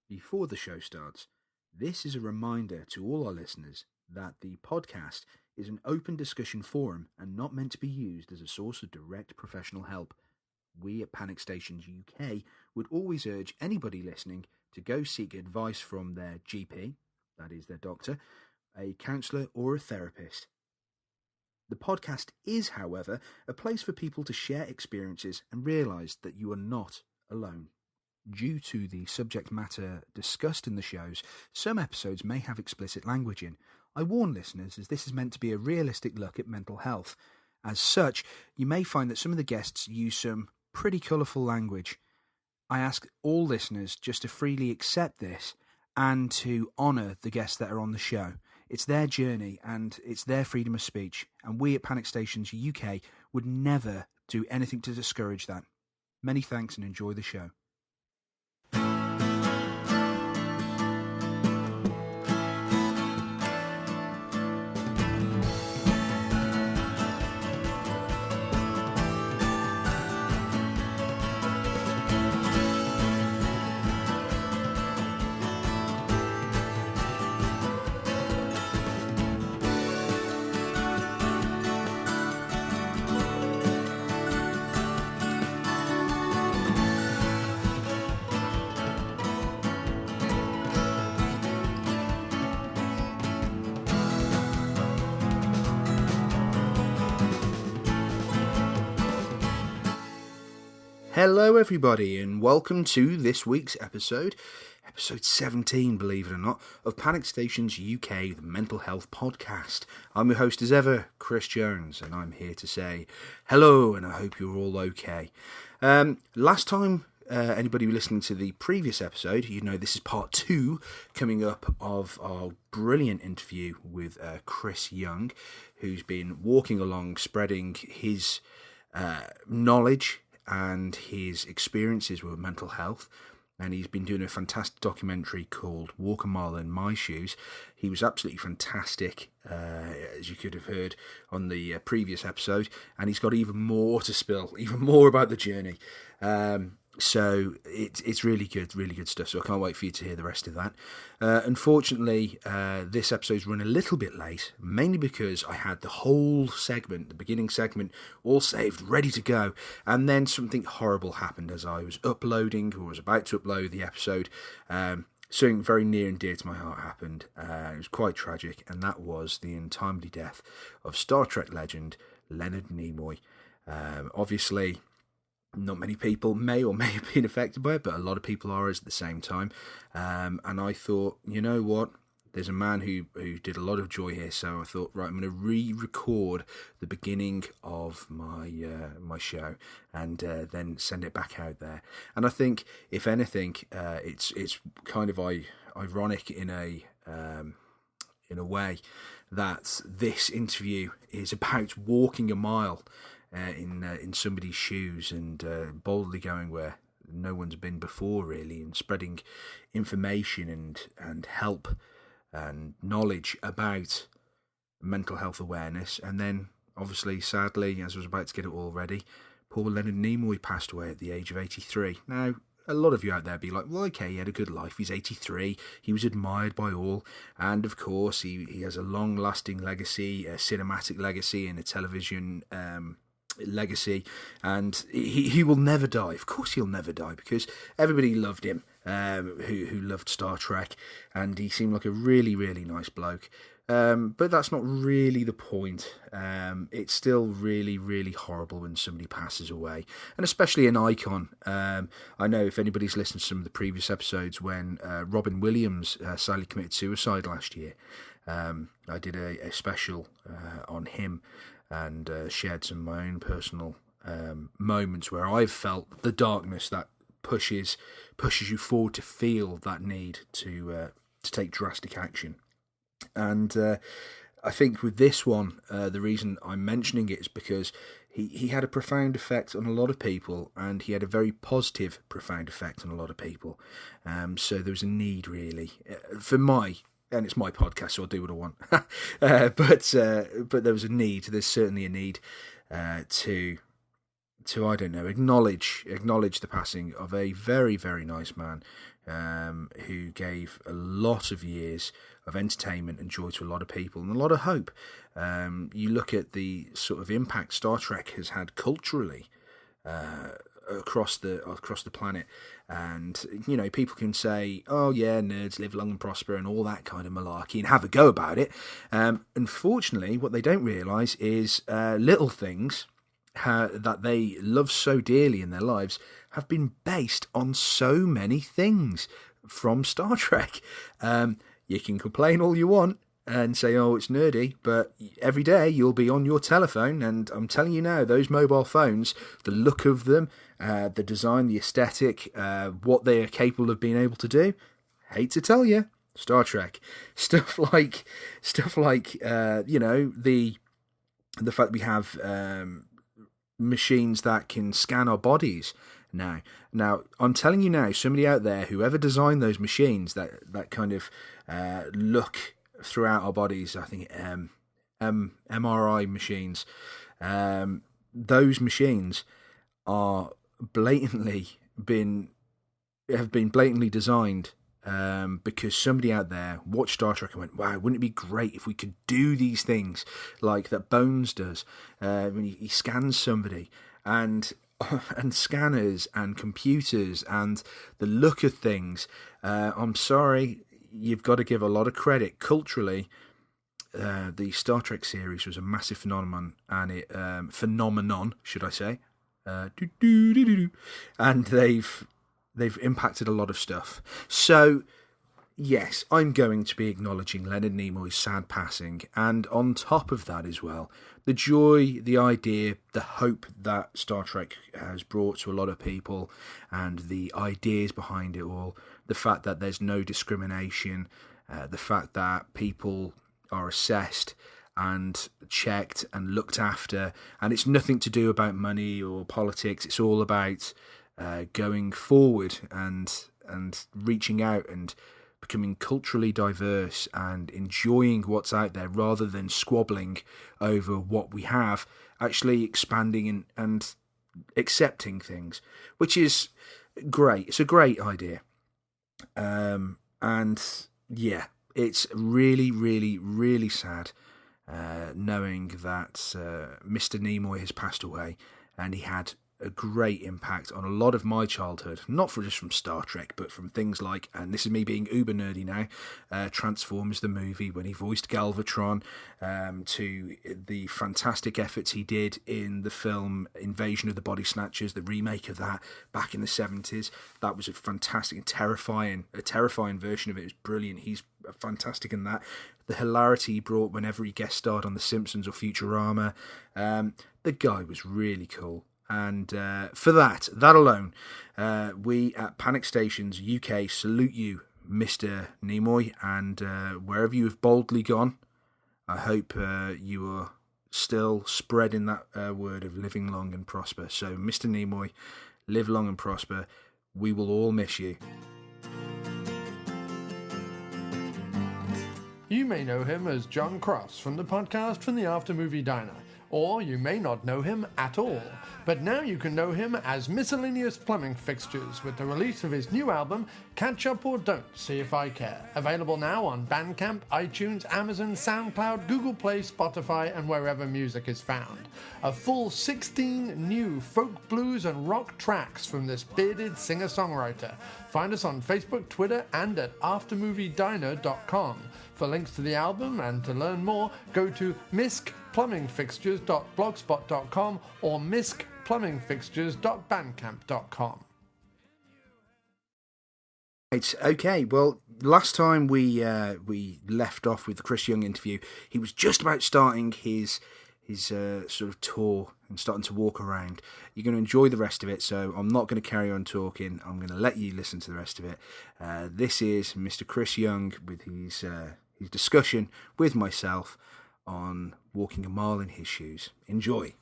Before the show starts, this is a reminder to all our listeners that the podcast is an open discussion forum and not meant to be used as a source of direct professional help. We at Panic Stations UK would always urge anybody listening to go seek advice from their GP, that is their doctor, a counsellor or a therapist. The podcast is, however, a place for people to share experiences and realise that you are not alone. Due to the subject matter discussed in the shows, some episodes may have explicit language in. I warn listeners, as this is meant to be a realistic look at mental health. As such, you may find that some of the guests use some pretty colourful language. I ask all listeners just to freely accept this and to honour the guests that are on the show. It's their journey and it's their freedom of speech, and we at Panic Stations UK would never do anything to discourage that. Many thanks and enjoy the show. Hello everybody and welcome to this week's episode 17, believe it or not, of Panic Stations UK, the mental health podcast. I'm your host as ever, Chris Jones, and I'm here to say hello and I hope you're all okay. Last time anybody listening to the previous episode, you know this is part 2 coming up of our brilliant interview with Chris Young, who's been walking along spreading his knowledge and his experiences with mental health, and he's been doing a fantastic documentary called Walk a Mile in My Shoes. He was absolutely fantastic, as you could have heard on the previous episode, and he's got even more to spill, even more about the journey. So it's really good stuff, so I can't wait for you to hear the rest of that. Unfortunately, this episode's run a little bit late, mainly because I had the whole segment, the beginning segment, all saved, ready to go, and then something horrible happened as I was uploading, or was about to upload the episode. Something very near and dear to my heart happened. It was quite tragic, and that was the untimely death of Star Trek legend Leonard Nimoy. Obviously, not many people may or may have been affected by it, but a lot of people are at the same time. And I thought, you know what? There's a man who did a lot of joy here, so I thought, right, I'm going to re-record the beginning of my my show and then send it back out there. And I think, if anything, it's kind of ironic in a way that this interview is about walking a mile in somebody's shoes and boldly going where no one's been before, really, and spreading information and help and knowledge about mental health awareness. And then, obviously, sadly, as I was about to get it all ready, poor Leonard Nimoy passed away at the age of 83. Now, a lot of you out there be like, well, okay, he had a good life, he's 83, he was admired by all, and of course he has a long-lasting legacy, a cinematic legacy and a television legacy, and he will never die. Of course he'll never die, because everybody loved him, who loved Star Trek, and he seemed like a really, really nice bloke. But that's not really the point. It's still really, really horrible when somebody passes away, and especially an icon. I know if anybody's listened to some of the previous episodes when Robin Williams sadly committed suicide last year, I did a special on him, and shared some of my own personal moments where I've felt the darkness that pushes you forward to feel that need to take drastic action. And I think with this one, the reason I'm mentioning it is because he had a profound effect on a lot of people, and he had a very positive, profound effect on a lot of people. So there was a need, really, for my... And it's my podcast, so I'll do what I want. But there was a need. There's certainly a need to I don't know, acknowledge the passing of a very, very nice man who gave a lot of years of entertainment and joy to a lot of people and a lot of hope. You look at the sort of impact Star Trek has had culturally across the planet, and you know, people can say, oh yeah, nerds live long and prosper and all that kind of malarkey and have a go about it. Unfortunately, what they don't realise is little things that they love so dearly in their lives have been based on so many things from Star Trek. You can complain all you want and say, oh, it's nerdy, but every day you'll be on your telephone, and I'm telling you now, those mobile phones, the look of them, the design, the aesthetic, what they are capable of being able to do, hate to tell you, Star Trek. Stuff like you know, the fact we have machines that can scan our bodies now. Now, I'm telling you now, somebody out there, whoever designed those machines that kind of look throughout our bodies, I think MRI machines, those machines are have been blatantly designed because somebody out there watched Star Trek and went, wow, wouldn't it be great if we could do these things like that Bones does when he scans somebody, and scanners and computers and the look of things. I'm sorry, you've got to give a lot of credit culturally. The Star Trek series was a massive phenomenon, and phenomenon, should I say? And they've impacted a lot of stuff. So yes, I'm going to be acknowledging Leonard Nimoy's sad passing, and on top of that as well, the joy, the idea, the hope that Star Trek has brought to a lot of people, and the ideas behind it all, the fact that there's no discrimination, the fact that people are assessed and checked and looked after, and it's nothing to do about money or politics. It's all about going forward and reaching out and becoming culturally diverse and enjoying what's out there rather than squabbling over what we have, actually expanding and accepting things, which is great. It's a great idea. And yeah, it's really, really, really sad knowing that Mr. Nimoy has passed away, and he had a great impact on a lot of my childhood, not just from Star Trek, but from things like, and this is me being uber nerdy now, Transformers the movie, when he voiced Galvatron, to the fantastic efforts he did in the film Invasion of the Body Snatchers, the remake of that back in the 70s. That was a fantastic and terrifying version of it. It was brilliant. He's fantastic in that. The hilarity he brought whenever he guest starred on The Simpsons or Futurama. The guy was really cool. And for that alone, we at Panic Stations UK salute you, Mr. Nimoy, and wherever you have boldly gone, I hope you are still spreading that word of living long and prosper. So, Mr. Nimoy, live long and prosper. We will all miss you. You may know him as John Cross from the podcast From the After Movie Diner, or you may not know him at all. But now you can know him as Miscellaneous Plumbing Fixtures with the release of his new album, Catch Up or Don't See If I Care. Available now on Bandcamp, iTunes, Amazon, SoundCloud, Google Play, Spotify, and wherever music is found. A full 16 new folk, blues, and rock tracks from this bearded singer-songwriter. Find us on Facebook, Twitter, and at aftermoviediner.com. For links to the album and to learn more, go to miskplumbingfixtures.blogspot.com or miskplumbingfixtures.bandcamp.com. Right, okay, well, last time we left off with the Chris Young interview, he was just about starting his sort of tour and starting to walk around. You're going to enjoy the rest of it, so I'm not going to carry on talking. I'm going to let you listen to the rest of it. This is Mr. Chris Young with his discussion with myself on walking a mile in his shoes. Enjoy.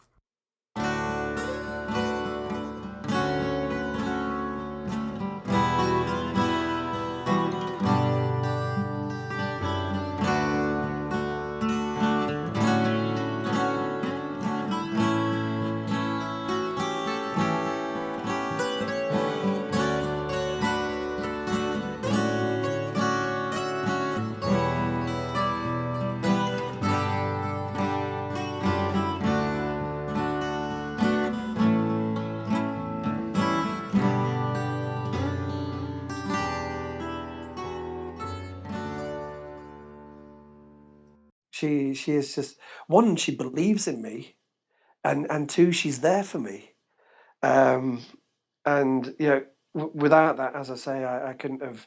She is just, one, she believes in me, and two, she's there for me. And without that, as I say, I couldn't have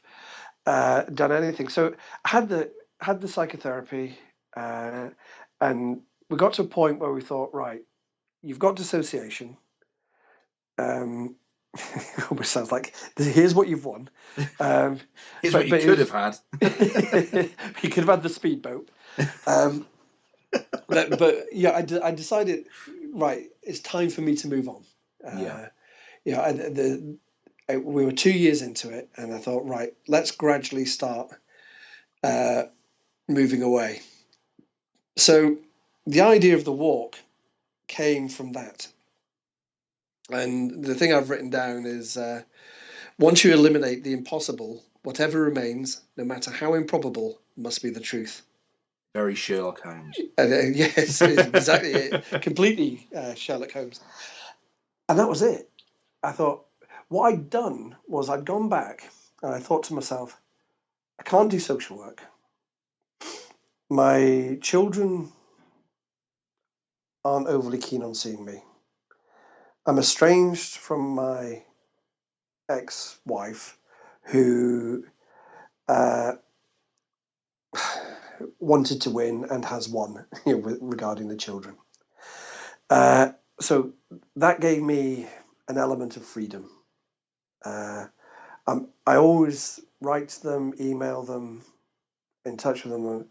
done anything. So I had the psychotherapy, and we got to a point where we thought, right, you've got dissociation. Almost sounds like here's what you've won. Here's what you could have had. You could have had the speedboat. But yeah, I decided, right, it's time for me to move on. We were 2 years into it, and I thought, right, let's gradually start moving away. So the idea of the walk came from that. And the thing I've written down is, once you eliminate the impossible, whatever remains, no matter how improbable, must be the truth. Very Sherlock Holmes. Yes, exactly it. Completely Sherlock Holmes. And that was it. I thought, what I'd done was I'd gone back and I thought to myself, I can't do social work. My children aren't overly keen on seeing me. I'm estranged from my ex-wife who wanted to win and has won regarding the children. So that gave me an element of freedom. I always write to them, email them, in touch with them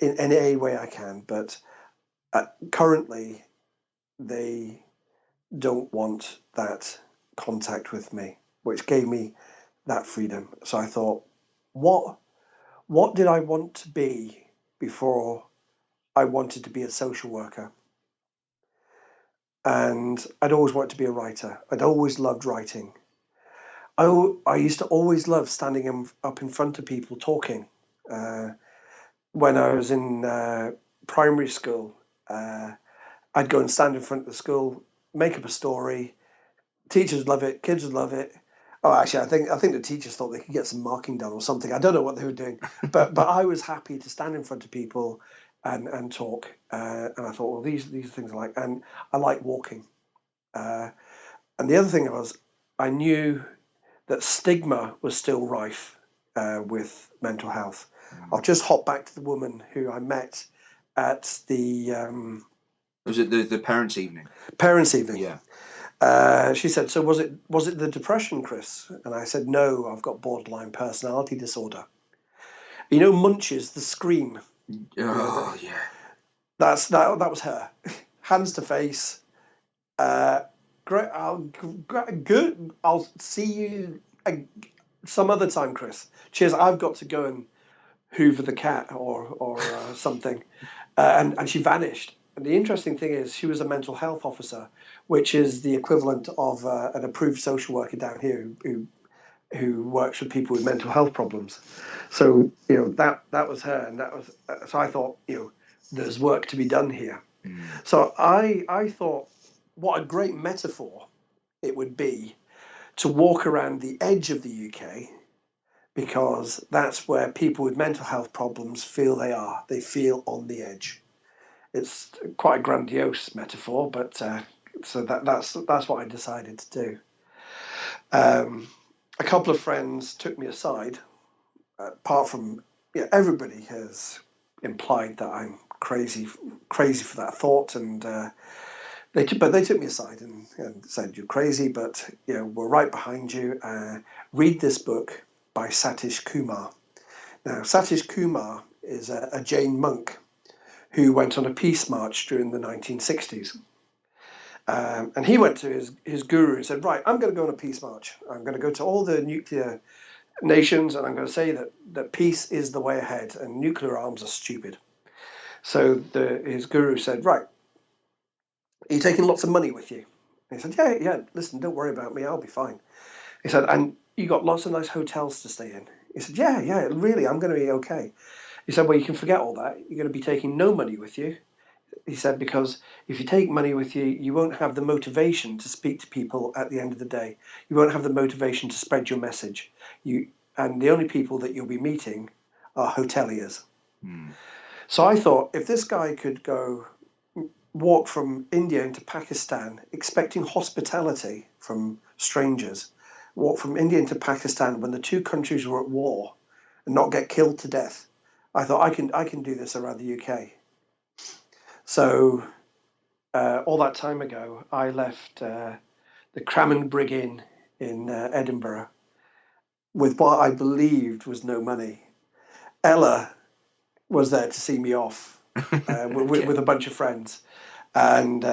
in any way I can, but currently they don't want that contact with me, which gave me that freedom. So I thought, what did I want to be before I wanted to be a social worker? And I'd always wanted to be a writer. I'd always loved writing. I used to always love standing up in front of people talking. When I was in primary school, I'd go and stand in front of the school, make up a story. Teachers love it, kids would love it. Oh, actually, I think the teachers thought they could get some marking done or something. I don't know what they were doing, but I was happy to stand in front of people and talk. And I thought, well, these things I like, and I like walking. And the other thing was, I knew that stigma was still rife with mental health. I'll just hop back to the woman who I met at the was it the parents' evening? Parents' evening. Yeah. She said, "So was it the depression, Chris?" And I said, "No, I've got borderline personality disorder." You know, Munch's The Scream. Oh yeah. That was her. Hands to face. Great. Good. I'll see you some other time, Chris. Cheers. I've got to go and hoover the cat or something. And she vanished. And the interesting thing is, she was a mental health officer, which is the equivalent of an approved social worker down here who works with people with mental health problems. So that was her, and that was so I thought there's work to be done here. So I thought, what a great metaphor it would be to walk around the edge of the UK, because that's where people with mental health problems feel they are. They feel on the edge. It's quite a grandiose metaphor, but so that's what I decided to do. A couple of friends took me aside. Apart from everybody has implied that I'm crazy for that thought, and they took me aside and said, "You're crazy, but we're right behind you. Read this book by Satish Kumar." Now, Satish Kumar is a Jain monk who went on a peace march during the 1960s. And he went to his guru and said, "Right, I'm going to go on a peace march. I'm going to go to all the nuclear nations, and I'm going to say that peace is the way ahead, and nuclear arms are stupid." So his guru said, "Right, are you taking lots of money with you?" And he said, yeah, listen, don't worry about me, I'll be fine. He said, "And you got lots of nice hotels to stay in?" He said, yeah, really, I'm going to be okay. He said, "Well, you can forget all that. You're going to be taking no money with you." He said, "Because if you take money with you, you won't have the motivation to speak to people at the end of the day. You won't have the motivation to spread your message. And the only people that you'll be meeting are hoteliers." So I thought if this guy could walk from India into Pakistan expecting hospitality from strangers, walk from India into Pakistan when the two countries were at war and not get killed to death, I thought I can do this around the UK. So all that time ago, I left the Crammond Brig Inn in Edinburgh with what I believed was no money. Ella was there to see me off with a bunch of friends, and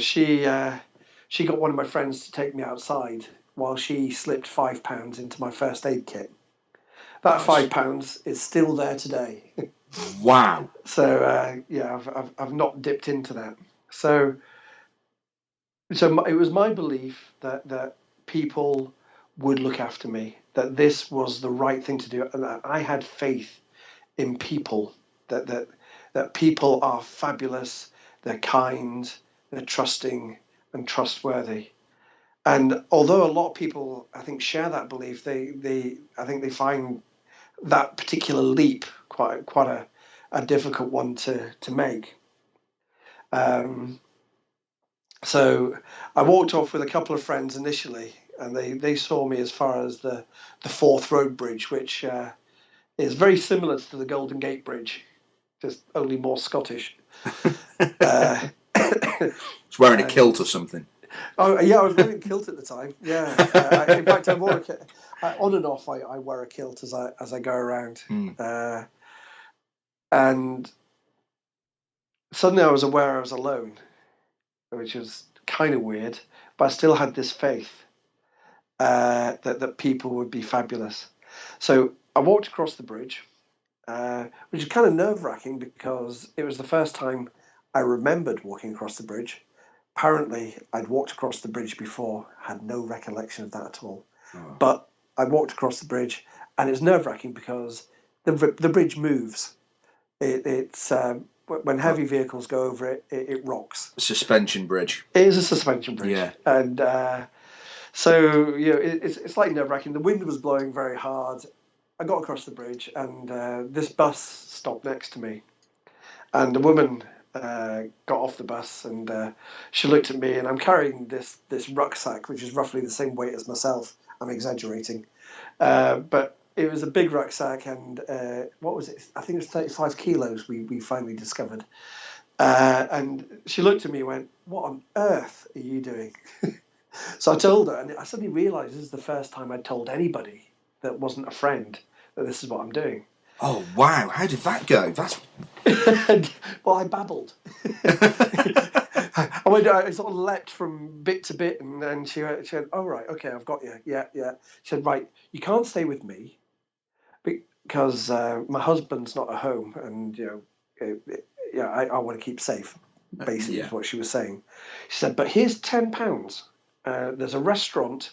she got one of my friends to take me outside while she slipped £5 into my first aid kit. That £5 is still there today. Wow. So yeah, I've not dipped into that. So it was my belief that people would look after me, that this was the right thing to do, and that I had faith in people, that people are fabulous, they're kind, they're trusting and trustworthy. And although a lot of people, I think, share that belief, I think they find that particular leap quite a difficult one to make. So I walked off with a couple of friends initially, and they saw me as far as the Forth Road Bridge, which is very similar to the Golden Gate Bridge, just only more Scottish. It's wearing a kilt or something. Oh yeah, I was wearing a kilt at the time. Yeah, in fact, on and off. I wear a kilt as I go around, and suddenly I was aware I was alone, which was kind of weird. But I still had this faith that people would be fabulous. So I walked across the bridge, which is kind of nerve-wracking because it was the first time I remembered walking across the bridge. Apparently, I'd walked across the bridge before, had no recollection of that at all. Oh. But I walked across the bridge, and it's nerve-wracking because the bridge moves. It's when heavy vehicles go over it, it rocks. Suspension bridge. It is a suspension bridge. Yeah. And so it's like nerve-wracking. The wind was blowing very hard. I got across the bridge, and this bus stopped next to me, and the woman got off the bus, and she looked at me, and I'm carrying this rucksack, which is roughly the same weight as myself. I'm exaggerating, but it was a big rucksack, and what was it? I think it was 35 kilos. We finally discovered, and she looked at me and went, "What on earth are you doing?" So I told her, and I suddenly realised this is the first time I'd told anybody that wasn't a friend that this is what I'm doing. Oh wow! How did that go? That's well, I babbled. I sort of leapt from bit to bit, and then she went, "Oh right, okay, I've got you. Yeah." She said, "Right, you can't stay with me because my husband's not at home, and I want to keep safe." Basically, is what she was saying. She said, "But here's £10. There's a restaurant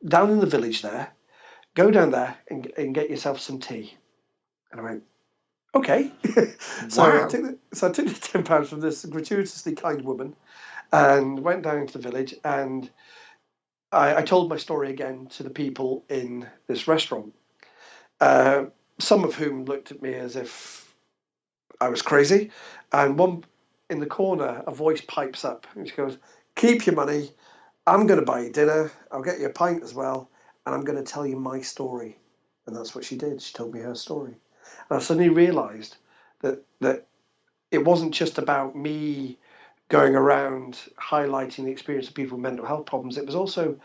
down in the village there. Go down there and get yourself some tea." And I went, okay. So wow. I took the £10 from this gratuitously kind woman and went down to the village, and I told my story again to the people in this restaurant, some of whom looked at me as if I was crazy, and one in the corner, a voice pipes up and she goes, "Keep your money, I'm going to buy you dinner, I'll get you a pint as well, and I'm going to tell you my story." And that's what she did. She told me her story. And I suddenly realised that it wasn't just about me going around highlighting the experience of people with mental health problems. It was also,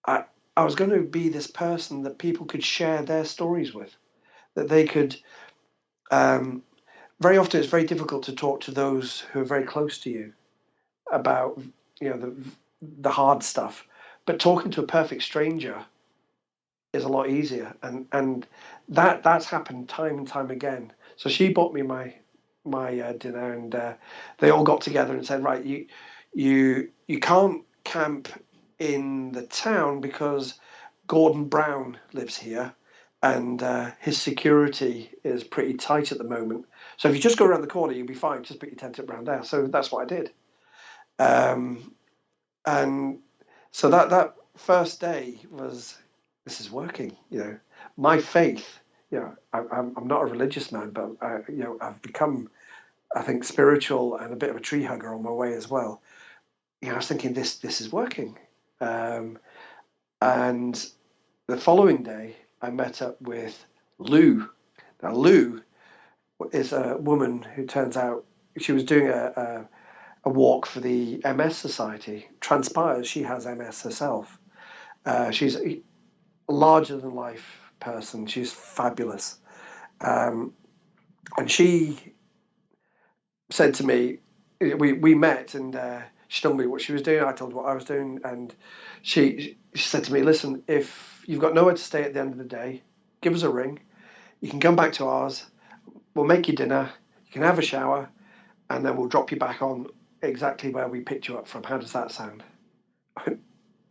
I was going to be this person that people could share their stories with, that they could, very often it's very difficult to talk to those who are very close to you about, the hard stuff. But talking to a perfect stranger is a lot easier, and that's happened time and time again. So she bought me my dinner, and they all got together and said, "Right, you can't camp in the town because Gordon Brown lives here, and his security is pretty tight at the moment. So if you just go around the corner, you'll be fine. Just put your tent up around there." So that's what I did, and so that first day was, this is working. My faith. I'm not a religious man, but I've become I think, spiritual and a bit of a tree hugger on my way as well. I was thinking this is working. And the following day, I met up with Lou. Now, Lou is a woman who turns out she was doing a walk for the MS Society. Transpires she has MS herself. She's a larger than life person. She's fabulous. And she said to me, we met, and she told me what she was doing. I told her what I was doing, and she said to me, "Listen, if you've got nowhere to stay at the end of the day, give us a ring. You can come back to ours. We'll make you dinner. You can have a shower, and then we'll drop you back on exactly where we picked you up from. How does that sound?" I went,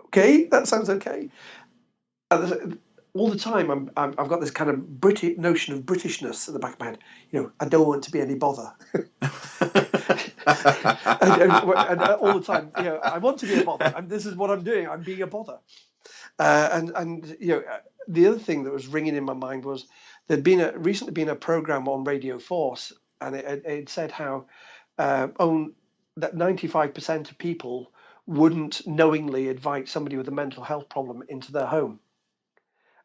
"Okay, that sounds okay." And all the time, I've got this kind of British notion of Britishness at the back of my head. I don't want to be any bother. and all the time, I want to be a bother, and this is what I'm doing. I'm being a bother. And the other thing that was ringing in my mind was there'd recently been a program on Radio Force, and it said how that 95% of people wouldn't knowingly invite somebody with a mental health problem into their home.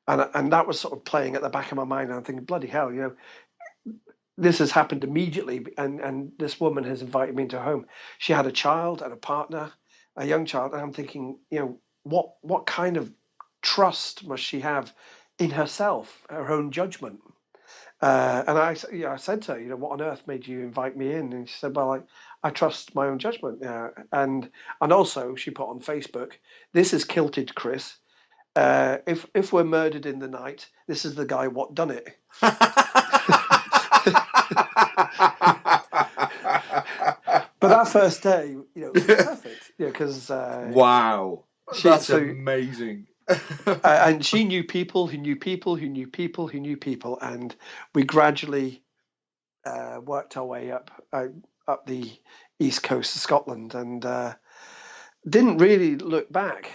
And that was sort of playing at the back of my mind. And I'm thinking, bloody hell, this has happened immediately. And this woman has invited me into her home. She had a child and a partner, a young child. And I'm thinking, what kind of trust must she have in herself, her own judgment? And I said to her, what on earth made you invite me in? And she said, well, I trust my own judgment. And also she put on Facebook, "This is kilted, Chris. If we're murdered in the night, this is the guy what done it." But that first day, it was perfect. Because wow, that's amazing. And she knew people who knew people who knew people who knew people, and we gradually worked our way up the east coast of Scotland, and didn't really look back.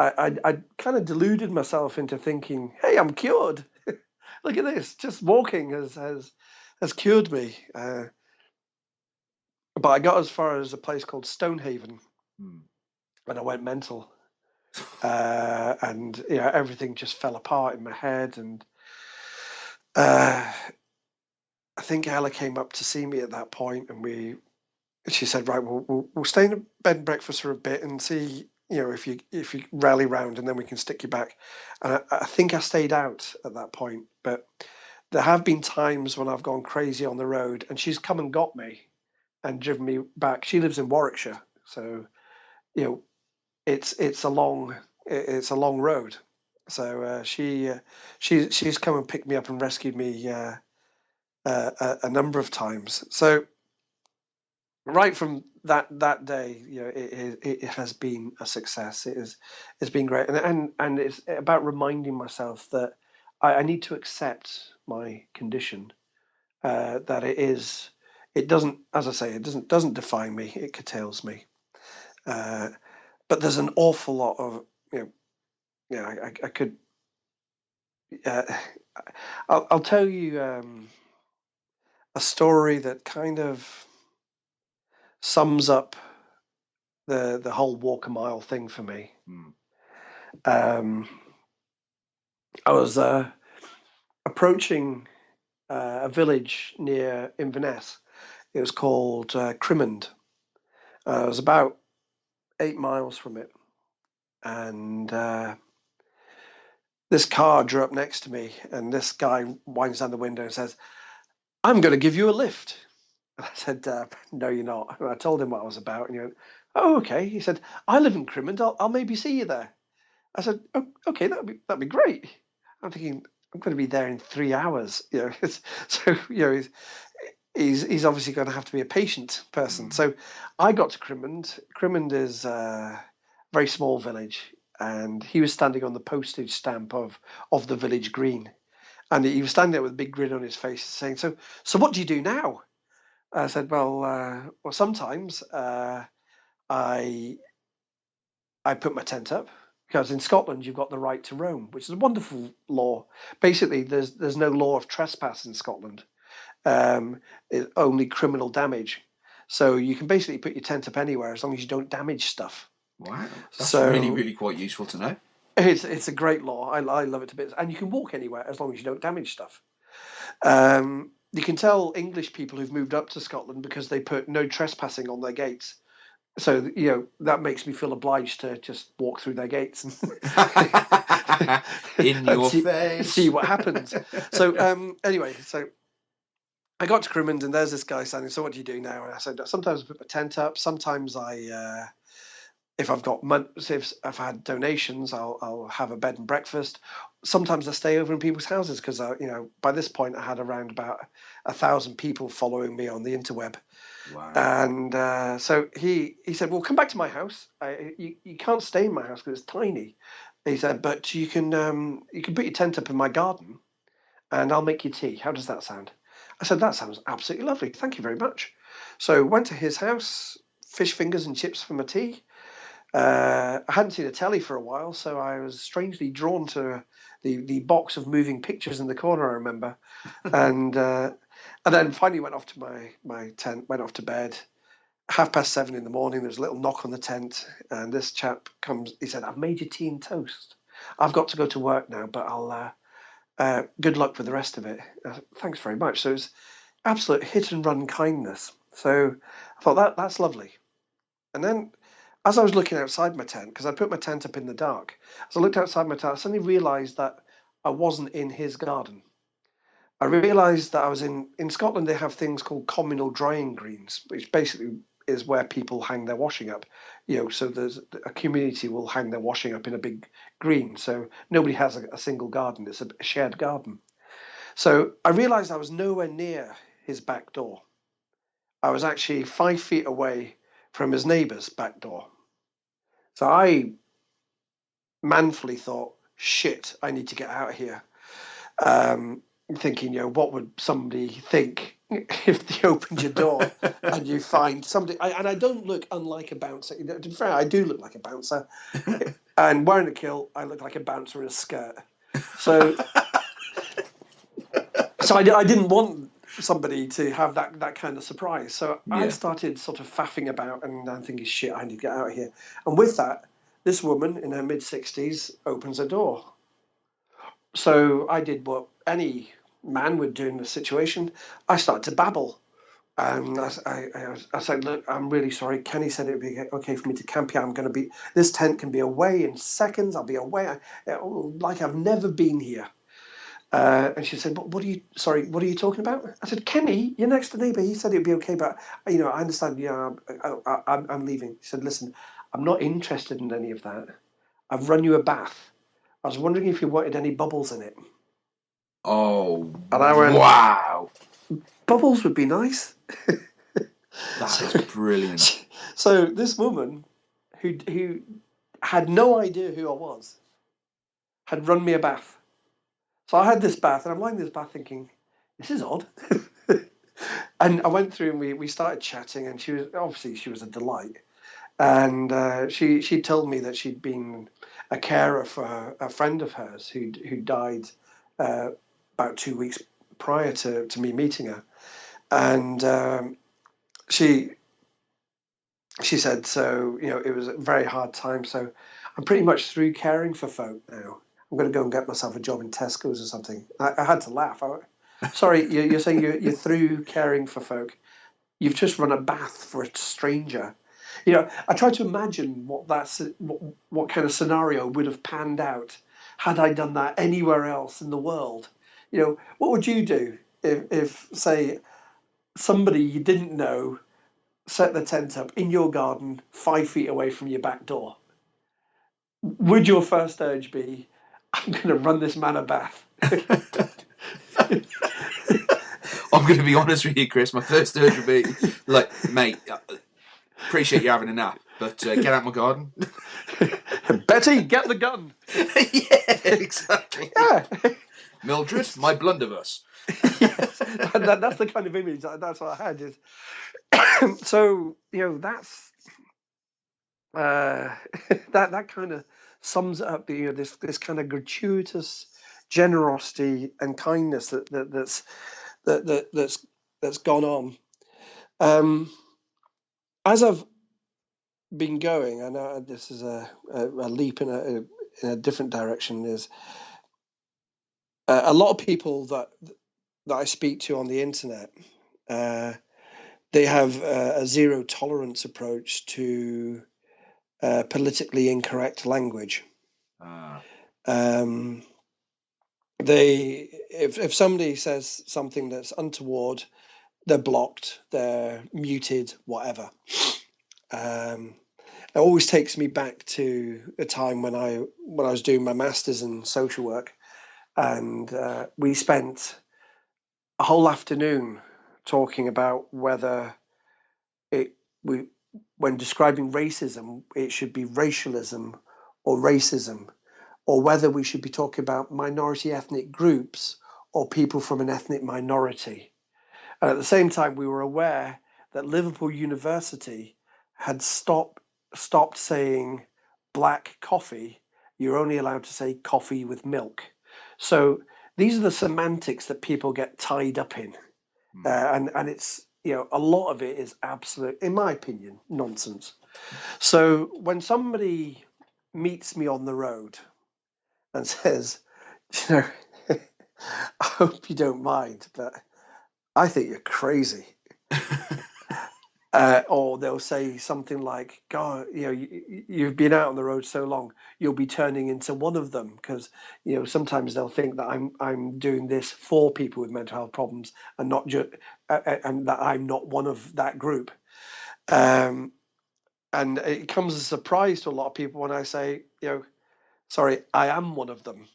I kind of deluded myself into thinking, "Hey, I'm cured. Look at this. Just walking has cured me." But I got as far as a place called Stonehaven, and I went mental. And everything just fell apart in my head, and I think Ella came up to see me at that point, and she said, "Right, we'll stay in a bed and breakfast for a bit and see, if you rally round, and then we can stick you back." And I think I stayed out at that point, but there have been times when I've gone crazy on the road, and she's come and got me and driven me back. She lives in Warwickshire, so it's a long road. So she's come and picked me up and rescued me a number of times. So right from that day, it has been a success. It's been great, and it's about reminding myself that I need to accept my condition. That it doesn't, as I say, it doesn't define me. It curtails me. But there's an awful lot of I could. I'll tell you a story that kind of sums up the whole walk a mile thing for me. I was approaching a village near Inverness. It was called Crimond. I was about 8 miles from it, and this car drew up next to me, and this guy winds down the window and says, "I'm going to give you a lift." And I said, "No, you're not." And I told him what I was about, and he went, "Oh, okay." He said, "I live in Crimond. I'll maybe see you there." I said, "Oh, okay, that'd be great." I'm thinking, I'm going to be there in 3 hours, So he's obviously going to have to be a patient person. So I got to Crimond. Crimond is a very small village, and he was standing on the postage stamp of the village green, and he was standing there with a big grin on his face, saying, "So what do you do now?" I said, "Well, sometimes I put my tent up, because in Scotland you've got the right to roam, which is a wonderful law. Basically, there's no law of trespass in Scotland, is only criminal damage. So you can basically put your tent up anywhere as long as you don't damage stuff. Wow, that's So really, really quite useful to know. it's a great law. I love it to bits. And you can walk anywhere as long as you don't damage stuff. You can tell English people who've moved up to Scotland because they put no trespassing on their gates. So, that makes me feel obliged to just walk through their gates and, In your see, face. see what happens. So, anyway, I got to Crimond and there's this guy standing. So what do you do now? And I said, sometimes I put my tent up. Sometimes if I've got if I've had donations, I'll have a bed and breakfast. Sometimes I stay over in people's houses because by this point I had around about 1,000 people following me on the interweb. Wow. And so he said, "Well, come back to my house. You can't stay in my house because it's tiny." He said, "But you can put your tent up in my garden, and I'll make you tea. How does that sound?" I said, "That sounds absolutely lovely. Thank you very much." So went to his house, fish fingers and chips for my tea. I hadn't seen a telly for a while, so I was strangely drawn to the box of moving pictures in the corner, I remember. And then finally went off to my tent, went off to bed. 7:30 in the morning, there's a little knock on the tent, and this chap comes. He said, "I've made you tea and toast. I've got to go to work now, but I'll good luck with the rest of it." Thanks very much. So it was absolute hit and run kindness. So I thought that's lovely. And then as I was looking outside my tent, because I put my tent up in the dark, as I looked outside my tent, I suddenly realised that I wasn't in his garden. I realised that I was in Scotland. They have things called communal drying greens, which basically is where people hang their washing up. So there's a community will hang their washing up in a big green. So nobody has a single garden. It's a shared garden. So I realised I was nowhere near his back door. I was actually 5 feet away from his neighbour's back door. So I manfully thought, shit, I need to get out of here. Thinking, what would somebody think if they opened your door and you find somebody? And I don't look unlike a bouncer. To be fair, I do look like a bouncer. And wearing a kilt, I look like a bouncer in a skirt. So I didn't want somebody to have that kind of surprise. So Yeah. I started sort of faffing about, and I'm thinking, shit, I need to get out of here. And with that, this woman in her mid-60s opens a door. So I did what any man would do in this situation. I started to babble. And I said, "Look, I'm really sorry. Kenny said it would be okay for me to camp here. This tent can be away in seconds. I'll be away like I've never been here." And she said, "What are you talking about?" I said, "Kenny, your next door neighbour, he said it'd be okay, but I understand. I'm leaving." She said, "Listen, I'm not interested in any of that. I've run you a bath. I was wondering if you wanted any bubbles in it." Oh, And I went, wow. "Bubbles would be nice." That is brilliant. So this woman, who had no idea who I was, had run me a bath. So I had this bath, and I'm lying in this bath thinking, this is odd. And I went through, and we started chatting, and she was a delight. And she told me that she'd been a carer for a friend of hers who died about 2 weeks prior to me meeting her. And she said, so, it was a very hard time. So I'm pretty much through caring for folk now. I'm going to go and get myself a job in Tesco's or something. I had to laugh. Sorry, you're saying you're through caring for folk. You've just run a bath for a stranger. I tried to imagine what kind of scenario would have panned out had I done that anywhere else in the world. What would you do if say, somebody you didn't know set the tent up in your garden 5 feet away from your back door? Would your first urge be, I'm going to run this man a bath? I'm going to be honest with you, Chris. My first urge would be, like, mate, appreciate you having a nap, but get out my garden. Betty, get the gun. Yeah, exactly. Yeah. Mildred, my blunderbuss. Yes, that's the kind of image. That's what I had. Is so that's that kind of sums it up. This kind of gratuitous generosity and kindness that's that's gone on. As I've been going, I know this is a leap in a different direction. Is a lot of people that I speak to on the internet, they have a zero tolerance approach to politically incorrect language. If somebody says something that's untoward, they're blocked, they're muted, whatever. It always takes me back to a time when I was doing my master's in social work, and we spent a whole afternoon talking about whether when describing racism, it should be racialism or racism, or whether we should be talking about minority ethnic groups or people from an ethnic minority. And at the same time, we were aware that Liverpool University had stopped saying black coffee. You're only allowed to say coffee with milk. So these are the semantics that people get tied up in. And it's, a lot of it is absolute, in my opinion, nonsense. So when somebody meets me on the road and says, I hope you don't mind, but I think you're crazy. Or they'll say something like, God, you've been out on the road so long, you'll be turning into one of them, because sometimes they'll think that I'm doing this for people with mental health problems and not just and that I'm not one of that group. And it comes as a surprise to a lot of people when I say, sorry, I am one of them.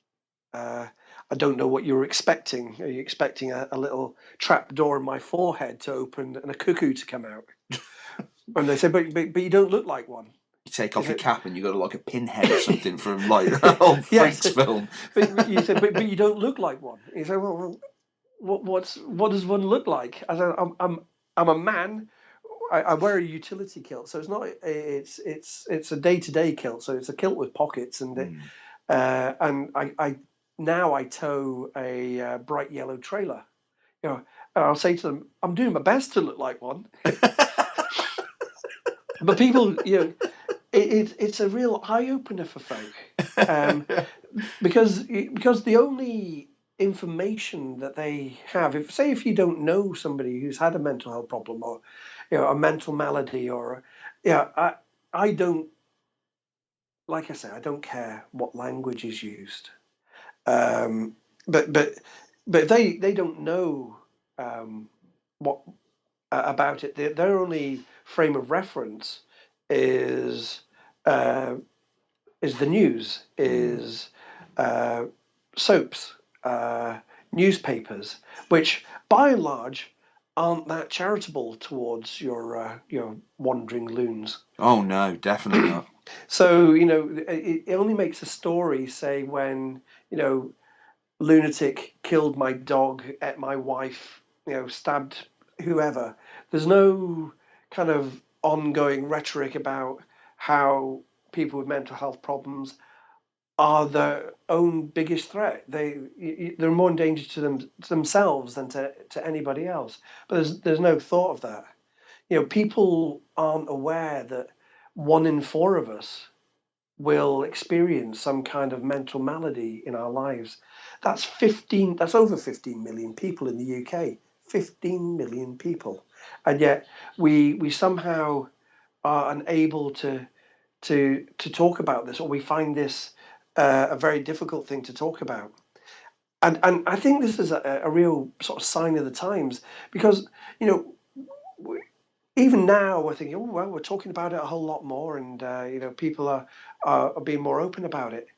I don't know what you're expecting. Are you expecting a little trap door in my forehead to open and a cuckoo to come out? And they say, but you don't look like one. You take off your cap and you got like a pinhead or something from like an old Freaks film. But you say, but you don't look like one. You say, well, what does one look like? I said, I'm a man. I wear a utility kilt, so it's not. It's a day-to-day kilt, so it's a kilt with pockets, and I now I tow a bright yellow trailer. And I'll say to them, I'm doing my best to look like one. But people, it's a real eye opener for folk, because the only information that they have, if you don't know somebody who's had a mental health problem or a mental malady, or I don't, like I say, I don't care what language is used, but they don't know what about it. Their only frame of reference is the news, is soaps, newspapers, which by and large aren't that charitable towards your wandering loons. Oh no, definitely not. So it only makes a story, say, when lunatic killed my dog, ate my wife, stabbed whoever. There's no kind of ongoing rhetoric about how people with mental health problems are their own biggest threat. They're more in danger to themselves than to anybody else. But there's no thought of that. People aren't aware that 1 in 4 of us will experience some kind of mental malady in our lives. That's over 15 million people in the UK. 15 million people, and yet we somehow are unable to talk about this, or we find this a very difficult thing to talk about. And I think this is a real sort of sign of the times, because even now we're thinking, oh well, we're talking about it a whole lot more, and people are being more open about it.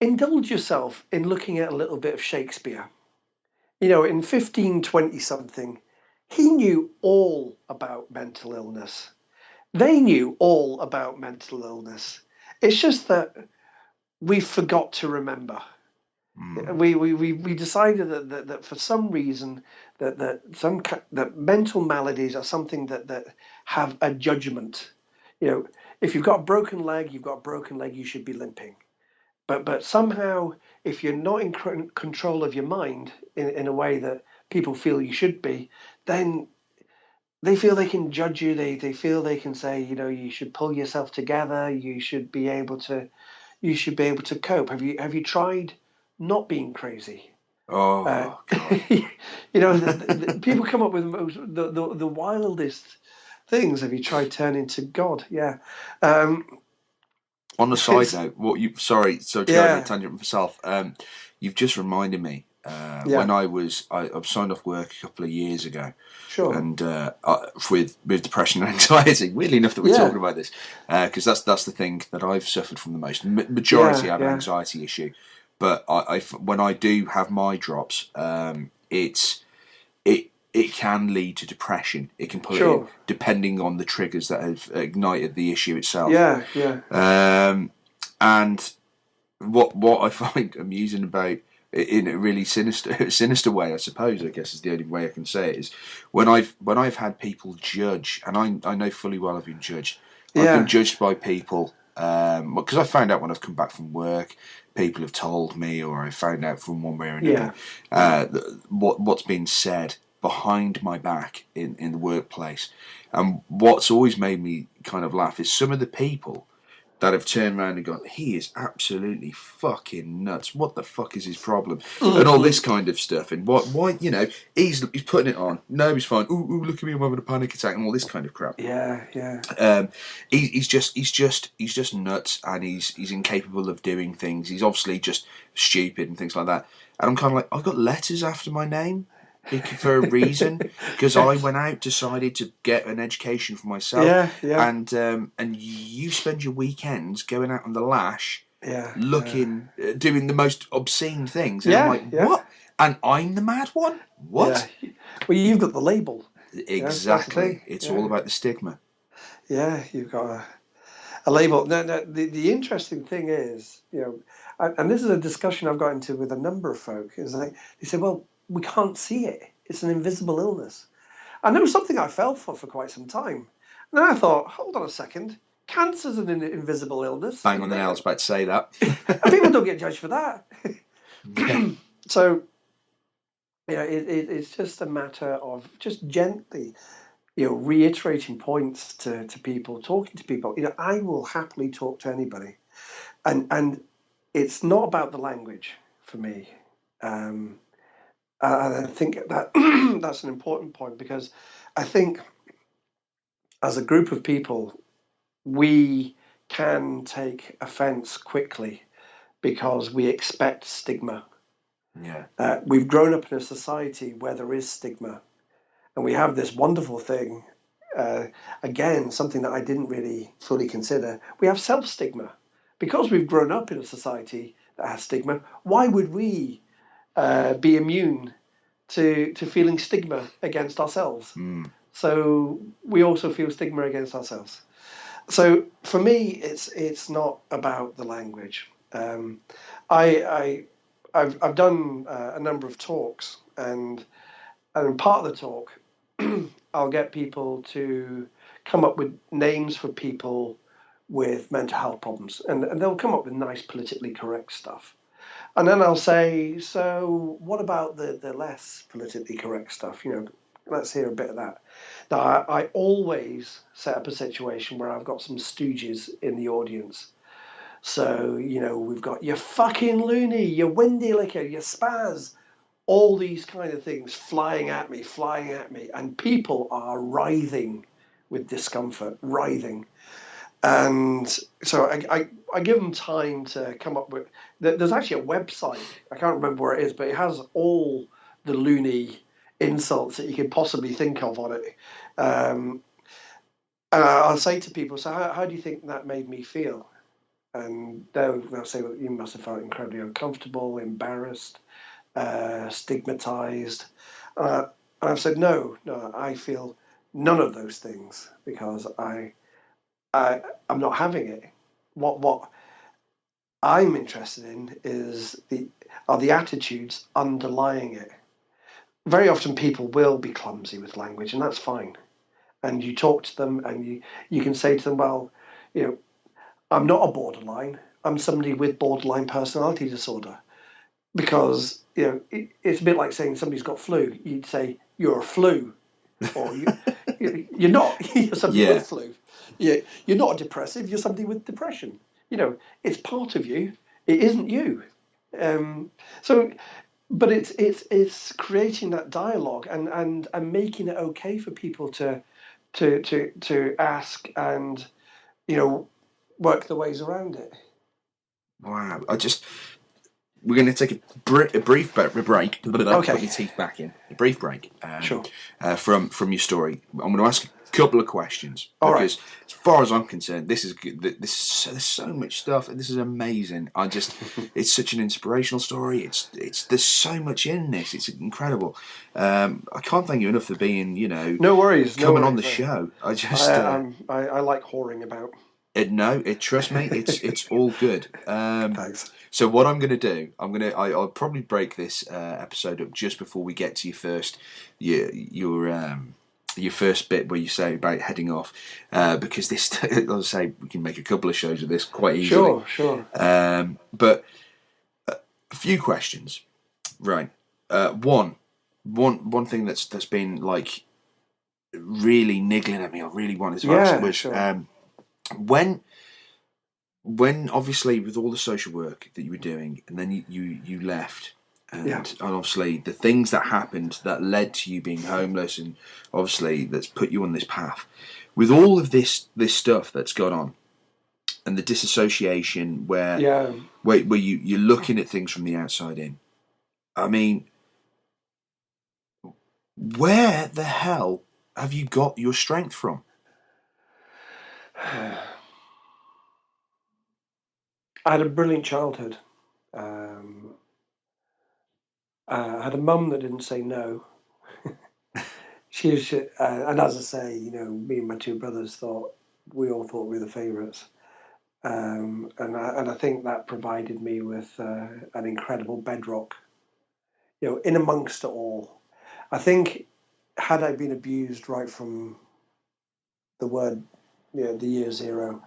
Indulge yourself in looking at a little bit of Shakespeare. In 1520 something, he knew all about mental illness. They knew all about mental illness. It's just that we forgot to remember. We decided that for some reason that mental maladies are something that have a judgment. If you've got a broken leg, you've got a broken leg. You should be limping. But somehow, if you're not in control of your mind in a way that people feel you should be, then they feel they can judge you. They feel they can say, you should pull yourself together. You should be able to cope. Have you tried not being crazy? Oh God. People come up with the wildest things. Have you tried turning to God? Yeah. On the side note, sorry to go on a tangent myself. You've just reminded me. When I was signed off work a couple of years ago, Sure. and with depression and anxiety. Weirdly enough, that we're talking about this, because that's the thing that I've suffered from the most. Majority have an anxiety issue, but when I do have my drops, it can lead to depression. It can put it in, depending on the triggers that have ignited the issue itself. And what I find amusing about, in a really sinister way, I suppose, I guess is the only way I can say it, is when I've had people judge, and I know fully well I've been judged. I've been judged by people because I found out when I've come back from work. People have told me, or I found out from one way or another, what's been said behind my back in the workplace. And what's always made me kind of laugh is some of the people that have turned around and gone, he is absolutely fucking nuts. What the fuck is his problem? And all this kind of stuff. And why, he's putting it on. No, he's fine. Ooh, look at me, I'm having a panic attack, and all this kind of crap. He's just nuts, and he's incapable of doing things. He's obviously just stupid and things like that. And I'm kind of like, I've got letters after my name for a reason, because I went out, decided to get an education for myself, and you spend your weekends going out on the lash, doing the most obscene things, and I'm like, what? And I'm the mad one? What? Well, you've got the label. Exactly. It's all about the stigma. Yeah, you've got a label. Now, the interesting thing is, and this is a discussion I've got into with a number of folk, is like, they say, well, we can't see it. It's an invisible illness. And it was something I fell for quite some time. And then I thought, hold on a second. Cancer's an invisible illness. Bang on the nail, I was about to say that. And people don't get judged for that. So, it's just a matter of just gently, reiterating points to people, talking to people. I will happily talk to anybody. And it's not about the language for me. And I think that that's an important point, because I think as a group of people, we can take offence quickly because we expect stigma. We've grown up in a society where there is stigma, and we have this wonderful thing, again, something that I didn't really fully consider. We have self-stigma. Because we've grown up in a society that has stigma, why would we be immune to feeling stigma against ourselves? So we also feel stigma against ourselves. So for me, it's not about the language. I've done a number of talks, and part of the talk, I'll get people to come up with names for people with mental health problems, and they'll come up with nice politically correct stuff. And then I'll say, so what about the less politically correct stuff? Let's hear a bit of that. Now, I always set up a situation where I've got some stooges in the audience. So, we've got your fucking loony, your windy liquor, your spaz, all these kind of things flying at me. And people are writhing with discomfort, writhing. And so I give them time to come up with. There's actually a website. I can't remember where it is, but it has all the loony insults that you could possibly think of on it. And I'll say to people, so how do you think that made me feel? And they'll say, well, you must have felt incredibly uncomfortable, embarrassed, stigmatized. And I've said, no, I feel none of those things, because I'm not having it. What I'm interested in are the attitudes underlying it. Very often people will be clumsy with language, and that's fine. And you talk to them, and you can say to them, well, I'm not a borderline. I'm somebody with borderline personality disorder. because it's a bit like saying somebody's got flu. You'd say you're a flu, or you're not. You're somebody Yeah. with flu. You're not depressive. You're somebody with depression. It's part of you. It isn't you. Um, so, but it's creating that dialogue and making it okay for people to ask and work the ways around it. Wow. We're going to take a brief break. Okay. Put your teeth back in. A brief break. Sure. From your story. I'm going to ask a couple of questions All because, right. as far as I'm concerned, this is good. There's so much stuff. This is amazing. It's such an inspirational story. There's so much in this. It's incredible. I can't thank you enough for being, No worries. coming No on the worries. show. I like whoring about. Trust me, it's all good. Thanks. So what I'm going to do, I'll probably break this episode up just before we get to your first bit where you say about heading off, because this, as I say, we can make a couple of shows of this quite easily. Sure. But a few questions, right? One thing that's been like really niggling at me, I really wanted to ask was sure. when obviously with all the social work that you were doing, and then you left, and obviously the things that happened that led to you being homeless, and obviously that's put you on this path, with all of this stuff that's gone on, and the disassociation where you're looking at things from the outside in. I mean, where the hell have you got your strength from? I had a brilliant childhood. I had a mum that didn't say no. She was, and as I say, me and my two brothers we all thought we were the favourites, and I think that provided me with an incredible bedrock. In amongst it all, I think had I been abused right from the word, the year zero,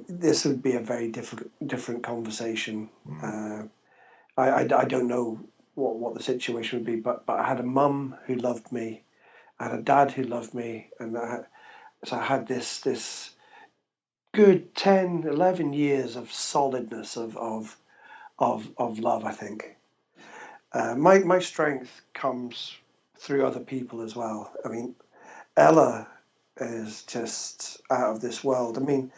this would be a very different conversation. I don't know what the situation would be, but I had a mum who loved me, I had a dad who loved me, and so I had this good 10, 11 years of solidness of love. I think my strength comes through other people as well. I mean, Ella is just out of this world. I mean,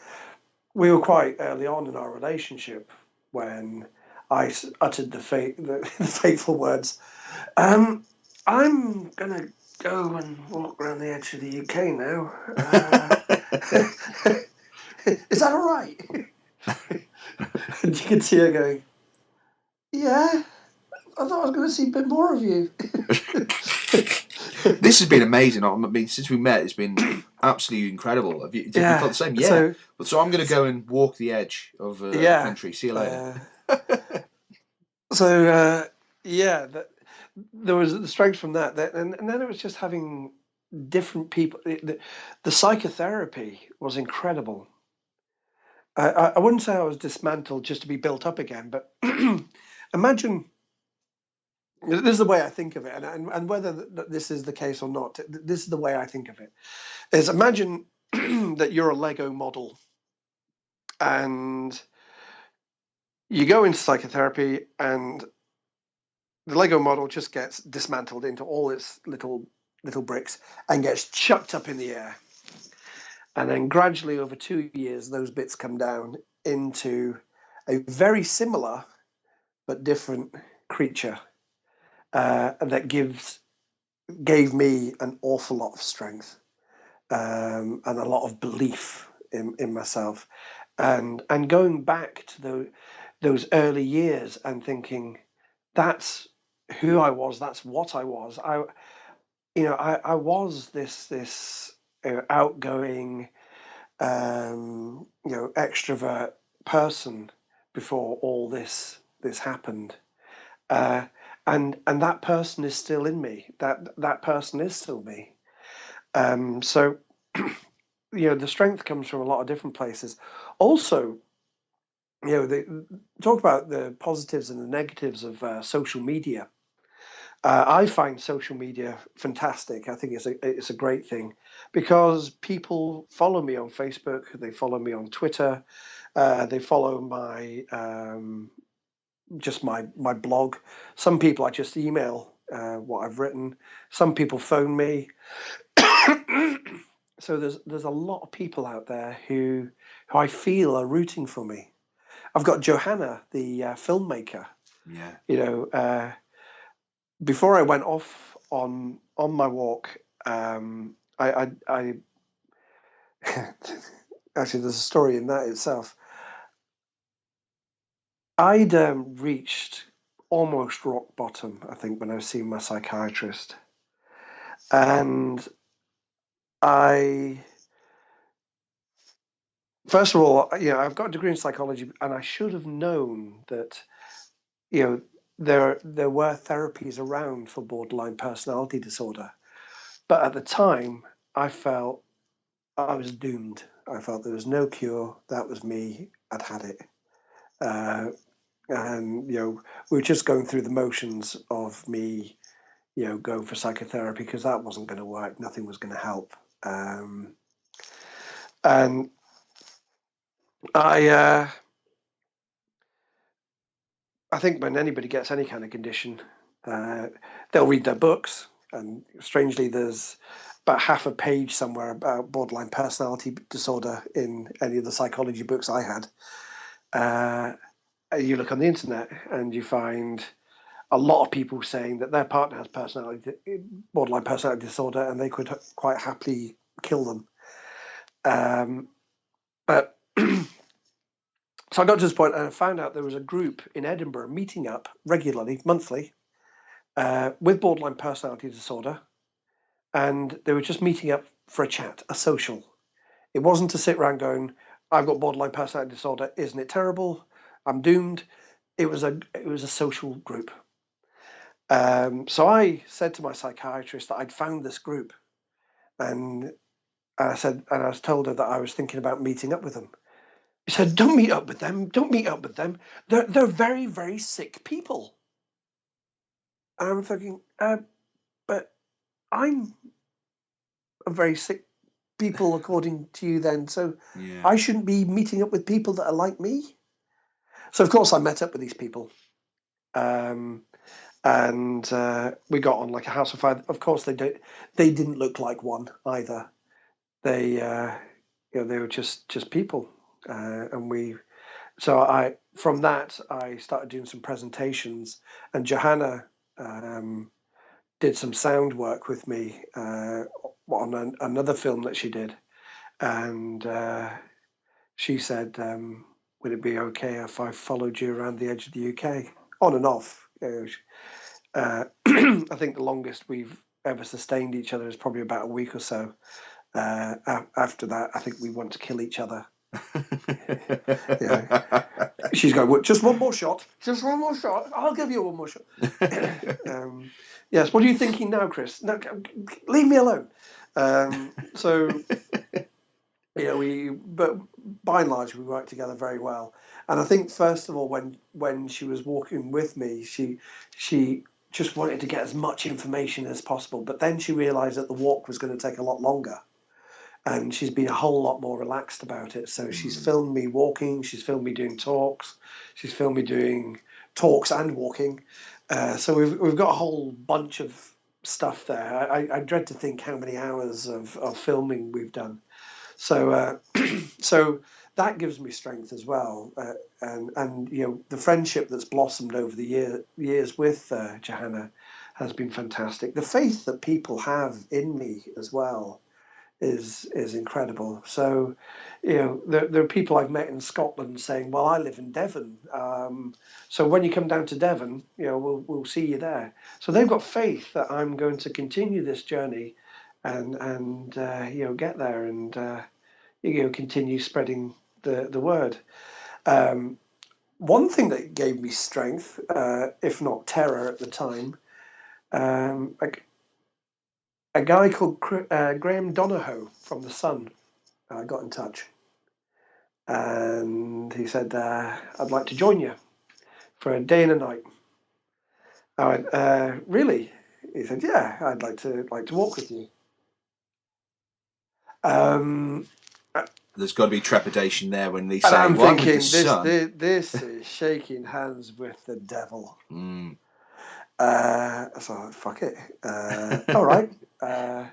we were quite early on in our relationship when I uttered the fateful words, I'm gonna go and walk around the edge of the UK now. Is that all right? And you could see her going, yeah, I thought I was going to see a bit more of you. This has been amazing. I mean, since we met, it's been absolutely incredible. Have you felt the same? Yeah. So I'm going to go and walk the edge of the country. See you later. There was the strength from that, and then it was just having different people. The psychotherapy was incredible. I wouldn't say I was dismantled just to be built up again, but imagine. This is the way I think of it, and whether this is the case or not, this is the way I think of it. Is imagine that you're a Lego model, and you go into psychotherapy, and the Lego model just gets dismantled into all its little bricks and gets chucked up in the air. And then gradually over 2 years, those bits come down into a very similar but different creature that gave me an awful lot of strength and a lot of belief in myself. And going back to those early years and thinking, that's who I was, that's what I was. I was this outgoing, extrovert person before all this happened, and that person is still in me. That person is still me. So, the strength comes from a lot of different places. Also, they talk about the positives and the negatives of social media. I find social media fantastic. I think it's a great thing because people follow me on Facebook, they follow me on Twitter, they follow my just my blog. Some people I just email what I've written. Some people phone me. So there's a lot of people out there who I feel are rooting for me. I've got Johanna, the filmmaker. Yeah. Before I went off on my walk, I actually there's a story in that itself. I'd reached almost rock bottom, I think, when I was seeing my psychiatrist, and I first of all, I've got a degree in psychology, and I should have known that you know there were therapies around for borderline personality disorder, but at the time, I felt I was doomed. I felt there was no cure. That was me. I'd had it. Uh, and, we were just going through the motions of me, going for psychotherapy because that wasn't going to work. Nothing was going to help. And I think when anybody gets any kind of condition, they'll read their books. And strangely, there's about half a page somewhere about borderline personality disorder in any of the psychology books I had. You look on the internet and you find a lot of people saying that their partner has borderline personality disorder, and they could quite happily kill them. But so I got to this point, and I found out there was a group in Edinburgh meeting up regularly, monthly, with borderline personality disorder, and they were just meeting up for a chat, a social. It wasn't to sit around going, "I've got borderline personality disorder. Isn't it terrible? I'm doomed." It was a social group. So I said to my psychiatrist that I'd found this group, and I was told her that I was thinking about meeting up with them. He said, "Don't meet up with them. Don't meet up with them. They're very, very sick people." And I'm thinking, but I'm a very sick people according to you then, so I shouldn't be meeting up with people that are like me. So of course I met up with these people. And we got on like a house of fire. Of course, they didn't look like one either. They they were just people, and from that I started doing some presentations, and Johanna did some sound work with me on another film that she did, and she said, "Would it be okay if I followed you around the edge of the UK, on and off?" I think the longest we've ever sustained each other is probably about a week or so. After that, I think we want to kill each other. She's going, "Well, just one more shot. Just one more shot. I'll give you one more shot." Yes. What are you thinking now, Chris? No, leave me alone. But by and large, we worked together very well. And I think, first of all, when she was walking with me, she just wanted to get as much information as possible. But then she realised that the walk was going to take a lot longer. And she's been a whole lot more relaxed about it. So she's filmed me walking. She's filmed me doing talks. She's filmed me doing talks and walking. So we've got a whole bunch of stuff there. I dread to think how many hours of filming we've done. So so that gives me strength as well. And the friendship that's blossomed over the years with Johanna has been fantastic. The faith that people have in me as well is incredible. So, there are people I've met in Scotland saying, "Well, I live in Devon, so when you come down to Devon, we'll see you there." So they've got faith that I'm going to continue this journey, and get there and continue spreading the word. One thing that gave me strength, if not terror at the time, a guy called Graham Donahoe from The Sun got in touch. and he said, "I'd like to join you for a day and a night." I went, "Really?" He said, "Yeah, I'd like to walk with you." Um, There's got to be trepidation there when they and say, I'm "Well, I'm with thinking, the sun." this is shaking hands with the devil. Mm. So fuck it. All right. And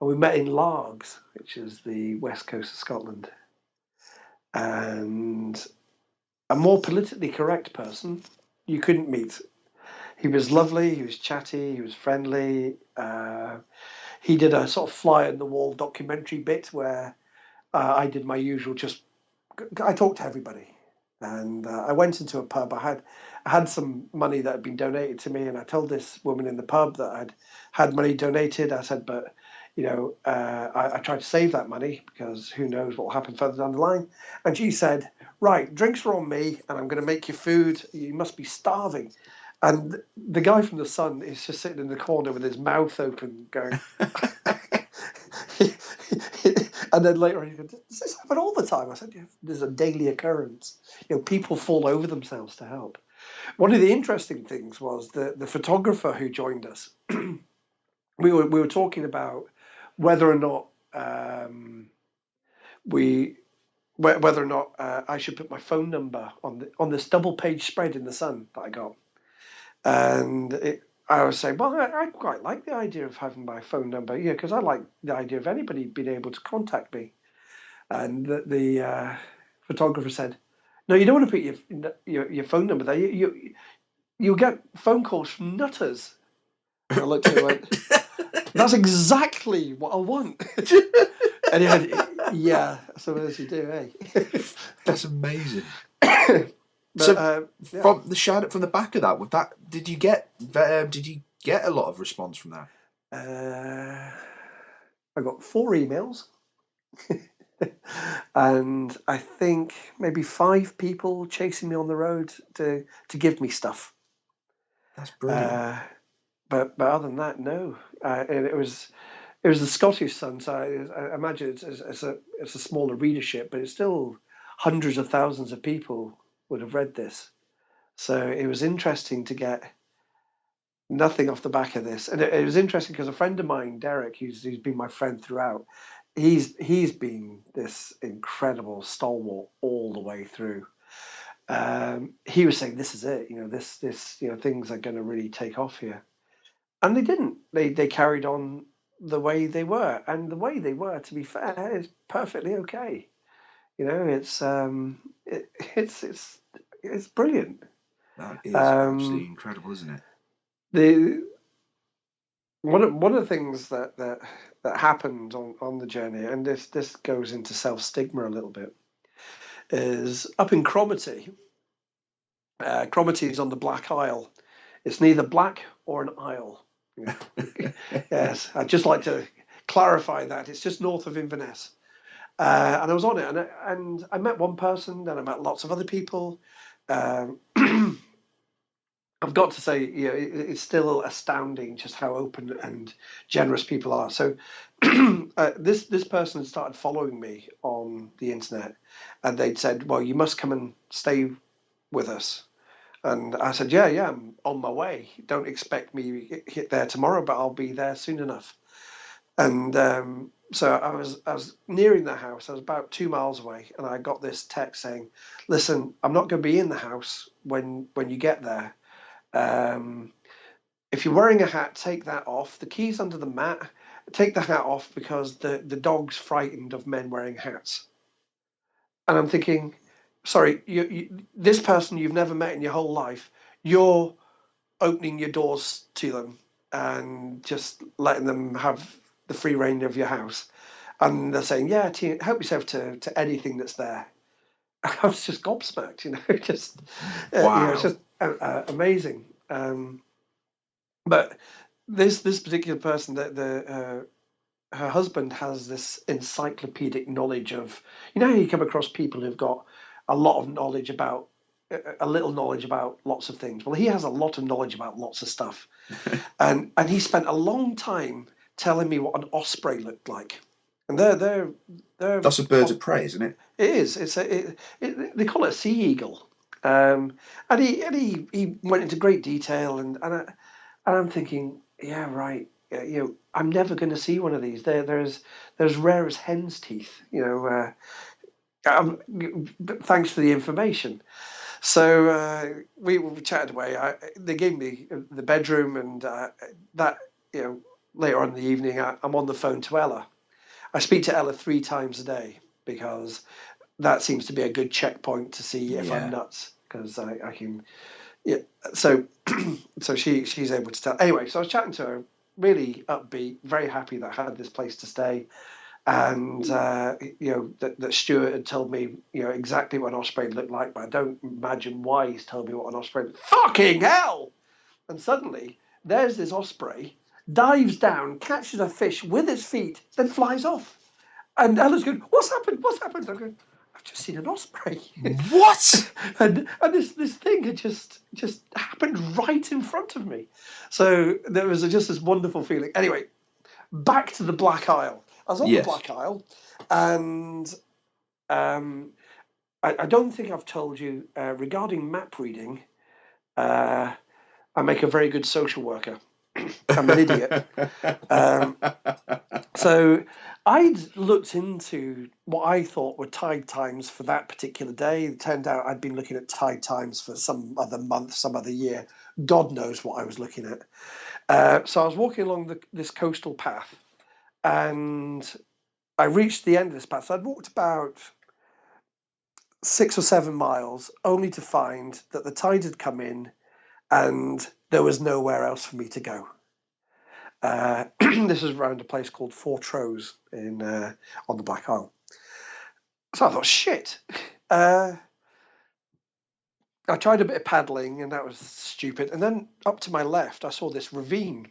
we met in Largs, which is the west coast of Scotland. And a more politically correct person you couldn't meet. He was lovely, he was chatty, he was friendly. He did a sort of fly on the wall documentary bit where I did my usual I talked to everybody. And I went into a pub. I had some money that had been donated to me, and I told this woman in the pub that I'd had money donated. I said, but I tried to save that money because who knows what will happen further down the line. And she said, "Right, drinks are on me, and I'm going to make you food. You must be starving." And the guy from the Sun is just sitting in the corner with his mouth open, going. And then later on, he goes, "Does this happen all the time?" I said, "Yeah, there's a daily occurrence. People fall over themselves to help." One of the interesting things was the photographer who joined us. we were talking about whether or not I should put my phone number on this double page spread in the Sun that I got, and I was saying, well, I quite like the idea of having my phone number, because I like the idea of anybody being able to contact me. And the photographer said, "No, you don't want to put your phone number there. You'll get phone calls from nutters." And I looked at him and went, "That's exactly what I want." And he went, "Yeah, so as you do, eh?" That's amazing. But, So yeah. from the back of that, did you get a lot of response from that? I got 4 emails. And I think maybe 5 people chasing me on the road to give me stuff. That's brilliant. But other than that, no. And it was the Scottish Sun, so I imagine it's a smaller readership, but it's still hundreds of thousands of people would have read this. So it was interesting to get nothing off the back of this, and it was interesting because a friend of mine, Derek, who's been my friend throughout, he's been this incredible stalwart all the way through. He was saying, "This is it. This things are going to really take off here," and they didn't. They carried on the way they were, and the way they were, to be fair, is perfectly okay. It's brilliant. That is absolutely Um, incredible, isn't it? the one of the things that happened on the journey, and this goes into self stigma a little bit, is up in Cromarty. Cromarty is on the Black Isle. It's neither black or an isle. Yes, I'd just like to clarify that it's just north of Inverness. And I was on it, and I met one person, then I met lots of other people. Um, I've got to say, it's still astounding just how open and generous people are. So, this person had started following me on the internet, and they'd said, "Well, you must come and stay with us." And I said, "Yeah, I'm on my way. Don't expect me hit there tomorrow, but I'll be there soon enough." And so I was nearing the house. I was about 2 miles away, and I got this text saying, "Listen, I'm not going to be in the house when you get there. Um, if you're wearing a hat, take that off. The key's under the mat. Take the hat off because the dog's frightened of men wearing hats." And I'm thinking, sorry, this person you've never met in your whole life, you're opening your doors to them and just letting them have the free reign of your house. And they're saying, "Yeah, help yourself to anything that's there." I was just gobsmacked, just Wow. it's just amazing. But this particular person, her husband has this encyclopedic knowledge of, you come across people who've got a lot of knowledge about a little knowledge about lots of things. Well, he has a lot of knowledge about lots of stuff, and he spent a long time telling me what an osprey looked like. and they're That's a bird of prey, isn't it? It is. They call it a sea eagle, and he went into great detail, and I'm thinking, yeah, right. I'm never going to see one of these. There's rare as hen's teeth. Thanks for the information. So we chatted away. They gave me the bedroom, and that later on in the evening, I'm on the phone to Ella. I speak to Ella 3 times a day because that seems to be a good checkpoint to see if I'm nuts, because I can. Yeah. So so she's able to tell. Anyway, so I was chatting to her, really upbeat, very happy that I had this place to stay, and that Stuart had told me exactly what an osprey looked like, but I don't imagine why he's told me what an osprey. Fucking hell! And suddenly there's this osprey, dives down, catches a fish with its feet, then flies off. And Ella's going, "What's happened? What's happened?" I'm going, "I've just seen an osprey." What? and this thing had just happened right in front of me. So there was just this wonderful feeling. Anyway, back to the Black Isle. I was on the Black Isle, and I don't think I've told you regarding map reading. I make a very good social worker. I'm an idiot. So I'd looked into what I thought were tide times for that particular day. It turned out I'd been looking at tide times for some other month, some other year. God knows what I was looking at. So I was walking along this coastal path, and I reached the end of this path. So I'd walked about 6 or 7 miles, only to find that the tide had come in and there was nowhere else for me to go. This is around a place called Fortrose on the Black Isle. So I thought, shit. I tried a bit of paddling, and that was stupid. And then up to my left, I saw this ravine.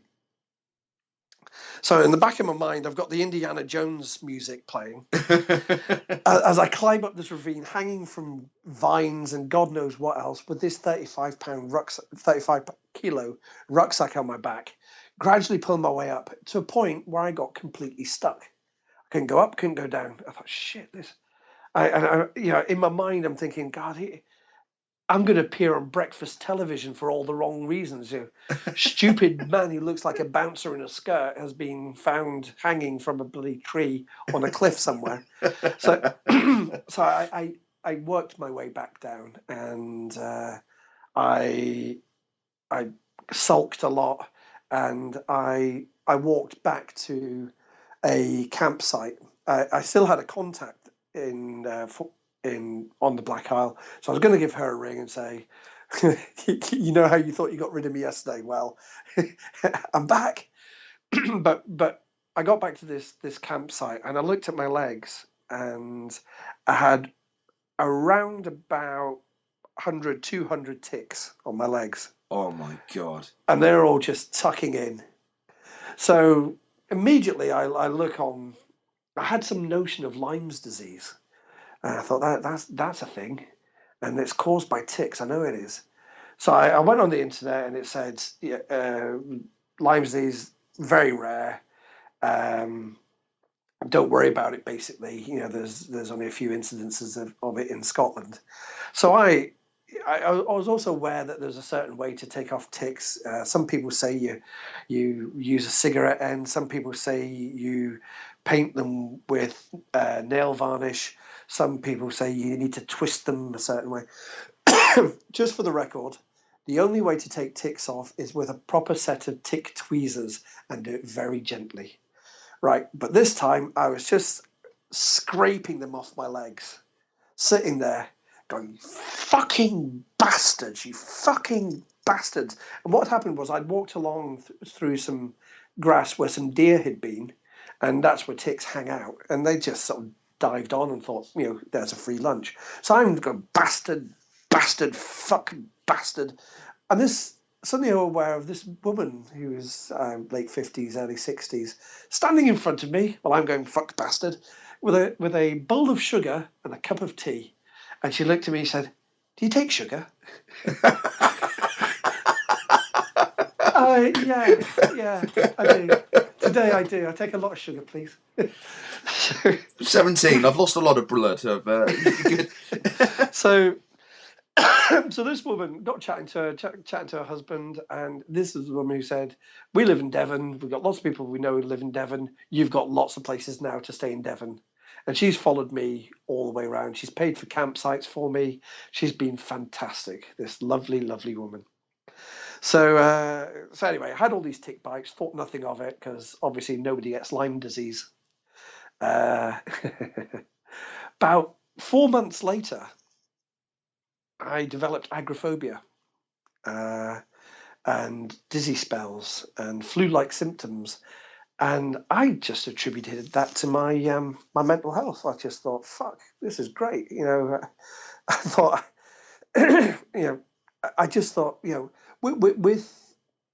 So in the back of my mind, I've got the Indiana Jones music playing as I climb up this ravine, hanging from vines and God knows what else, with this 35 kilo rucksack on my back, gradually pulling my way up to a point where I got completely stuck. I couldn't go up, couldn't go down. I thought, shit, this. In my mind, I'm thinking, God, I'm going to appear on breakfast television for all the wrong reasons. Stupid man who looks like a bouncer in a skirt has been found hanging from a bloody tree on a cliff somewhere. So, so I worked my way back down, and I sulked a lot, and I walked back to a campsite. I still had a contact on the Black Isle, so I was going to give her a ring and say, "You know how you thought you got rid of me yesterday? Well, I'm back." but I got back to this campsite, and I looked at my legs, and I had around about 100, 200 ticks on my legs. Oh my God! And they're all just tucking in. So immediately I look on. I had some notion of Lyme's disease. And I thought that's a thing, and it's caused by ticks. I know it is. So I went on the internet, and it said Lyme's disease, very rare. Don't worry about it. Basically, there's only a few incidences of it in Scotland. So I was also aware that there's a certain way to take off ticks. Some people say you use a cigarette end. Some people say you paint them with nail varnish. Some people say you need to twist them a certain way. Just for the record, the only way to take ticks off is with a proper set of tick tweezers, and do it very gently. Right, but this time I was just scraping them off my legs, sitting there going, "Fucking bastards, you fucking bastards." And what happened was I'd walked along through some grass where some deer had been, and that's where ticks hang out, and they just sort of dived on and thought, there's a free lunch. So I'm going, "Bastard, bastard, fucking bastard." And this, suddenly I'm aware of this woman who was late 50s, early 60s, standing in front of me while I'm going, "Fuck bastard," with a bowl of sugar and a cup of tea. And she looked at me and said, "Do you take sugar?" Yeah, I do. Today I do. I take a lot of sugar, please. 17. I've lost a lot of blood. Good. So, so this woman got chatting to her husband, and this is the woman who said, "We live in Devon. We've got lots of people we know who live in Devon. You've got lots of places now to stay in Devon." And she's followed me all the way around. She's paid for campsites for me. She's been fantastic. This lovely, lovely woman. So anyway, I had all these tick bites. Thought nothing of it because obviously nobody gets Lyme disease. About 4 months later, I developed agoraphobia and dizzy spells and flu-like symptoms, and I just attributed that to my my mental health. I just thought, "Fuck, this is great." I thought, I just thought, with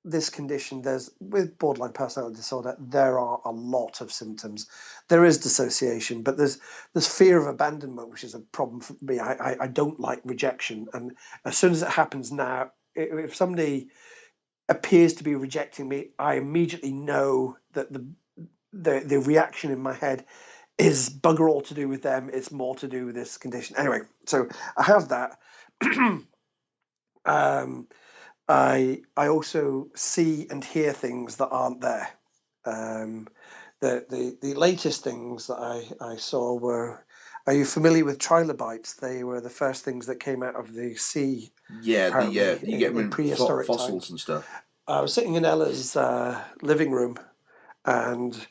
this condition, with borderline personality disorder, there are a lot of symptoms. There is dissociation, but there's fear of abandonment, which is a problem for me. I don't like rejection, and as soon as it happens now, if somebody appears to be rejecting me, I immediately know that the reaction in my head is bugger all to do with them. It's more to do with this condition. Anyway, so I have that. I also see and hear things that aren't there. The latest things that I saw were. Are you familiar with trilobites? They were the first things that came out of the sea. Yeah, you get them in prehistoric fossils times. And stuff. I was sitting in Ella's living room, and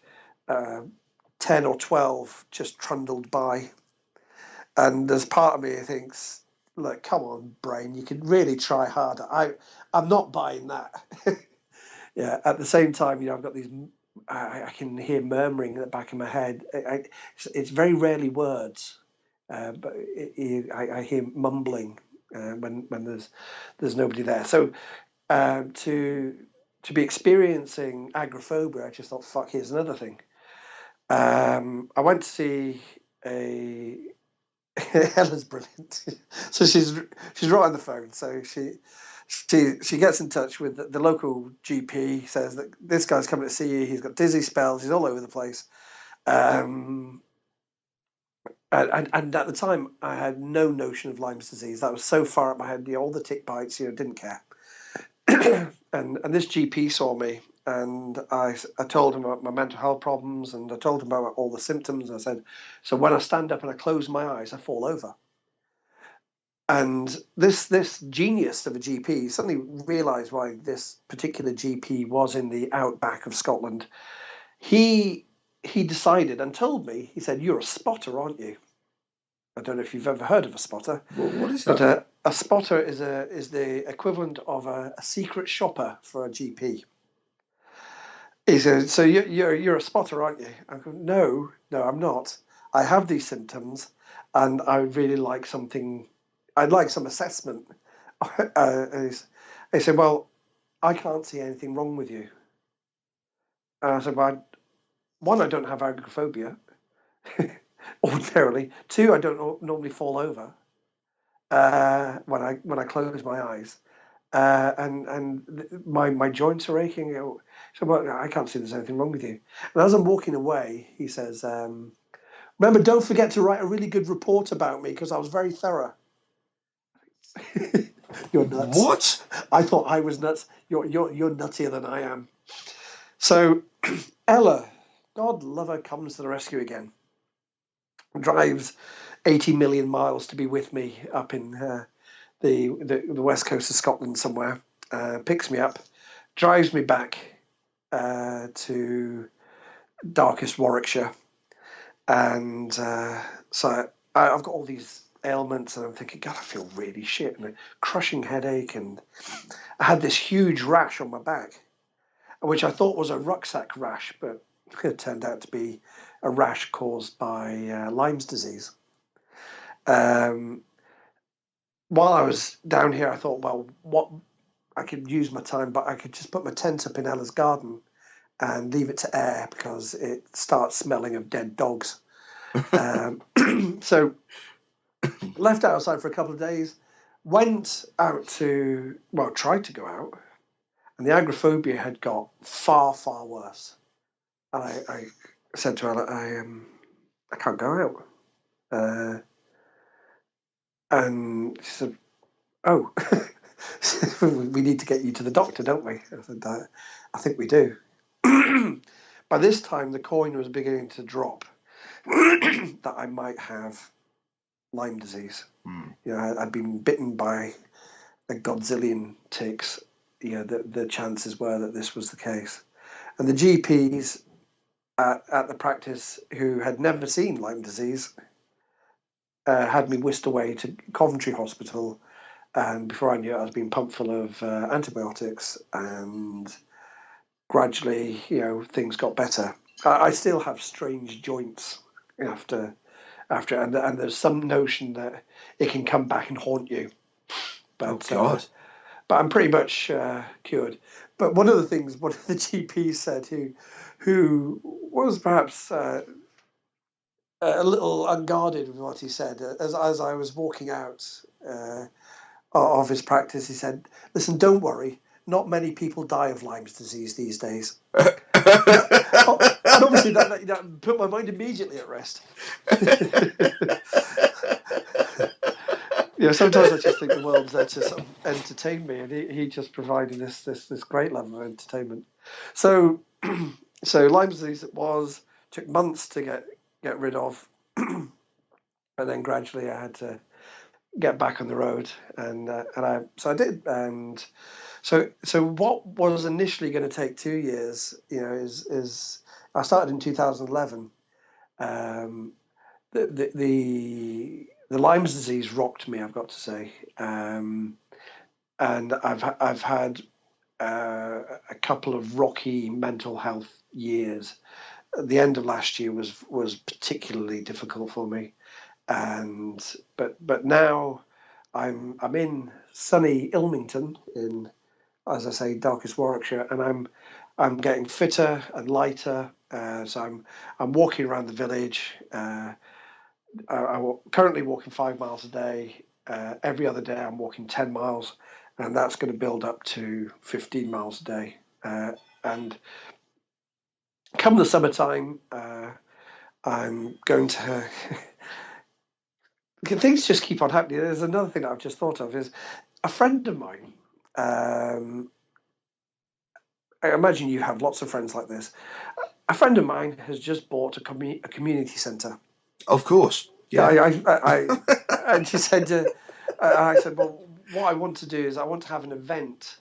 10 or 12 just trundled by. And there's part of me who thinks, look, come on, brain, you could really try harder. I'm not buying that. Yeah, at the same time, I've got these, I can hear murmuring at the back of my head. It's very rarely words, but I hear mumbling when there's nobody there. So to be experiencing agoraphobia, I just thought, fuck, here's another thing. I went to see Ella's brilliant. So she's right on the phone. So she gets in touch with the local GP, says that this guy's coming to see you. He's got dizzy spells. He's all over the place. And at the time, I had no notion of Lyme's disease. That was so far up my head. All the tick bites, didn't care. and this GP saw me, and I told him about my mental health problems, and I told him about all the symptoms. I said, so when I stand up and I close my eyes, I fall over. And this genius of a GP suddenly realised why this particular GP was in the outback of Scotland. He decided and told me, he said, "You're a spotter, aren't you?" I don't know if you've ever heard of a spotter. What is that? But a spotter is the equivalent of a secret shopper for a GP. He said, "So you're a spotter, aren't you?" I go, No, I'm not. I have these symptoms, and I would really like something. I'd like some assessment. He said, "Well, I can't see anything wrong with you." And I said, "Well, one, I don't have agoraphobia ordinarily. Two, I don't normally fall over when I close my eyes, and my joints are aching." So, well, I can't see there's anything wrong with you. And as I'm walking away, he says, "Remember, don't forget to write a really good report about me because I was very thorough." You're nuts. What? I thought I was nuts. You're nuttier than I am. So Ella, God love her, comes to the rescue again. Drives 80 million miles to be with me up in the west coast of Scotland somewhere. Picks me up, drives me back to darkest Warwickshire, and so I've got all these ailments, and I'm thinking, God, I feel really shit, and a crushing headache, and I had this huge rash on my back, which I thought was a rucksack rash, but it turned out to be a rash caused by Lyme's disease. While I was down here, I thought, well, what I could use my time, but I could just put my tent up in Ella's garden and leave it to air because it starts smelling of dead dogs. So left outside for a couple of days, went out tried to go out, and the agoraphobia had got far, far worse. And I said to Ella, I can't go out. And she said, oh, we need to get you to the doctor, don't we? I said, I think we do. By this time, the coin was beginning to drop that I might have Lyme disease. You know, I'd been bitten by a godzillion ticks. You know, the chances were that this was the case. And the GPs at the practice, who had never seen Lyme disease, had me whisked away to Coventry Hospital. And before I knew it, I was being pumped full of antibiotics, and gradually, you know, things got better. I still have strange joints after, and there's some notion that it can come back and haunt you. But, God. But I'm pretty much cured. But one of the things one of the GPs said, who was perhaps a little unguarded with what he said, as I was walking out of his practice, he said, "Listen, don't worry. Not many people die of Lyme's disease these days." And obviously that put my mind immediately at rest. You know, sometimes I just think the world's there to sort of entertain me, and he just provided this great level of entertainment. So Lyme disease took months to get rid of, and then gradually I had to get back on the road, and I did. And so what was initially going to take 2 years, you know, is I started in 2011. The Lyme's disease rocked me, I've got to say, and I've had a couple of rocky mental health years. The end of last year was particularly difficult for me, but now I'm in sunny Ilmington in, as I say, darkest Warwickshire, and I'm getting fitter and lighter. So I'm walking around the village. I'm currently walking 5 miles a day. Every other day I'm walking 10 miles, and that's going to build up to 15 miles a day. And come the summertime, I'm going to. Things just keep on happening. There's another thing that I've just thought of, is a friend of mine. I imagine you have lots of friends like this. A friend of mine has just bought a community centre. Of course. Yeah. And she said, I said, well, what I want to do is I want to have an event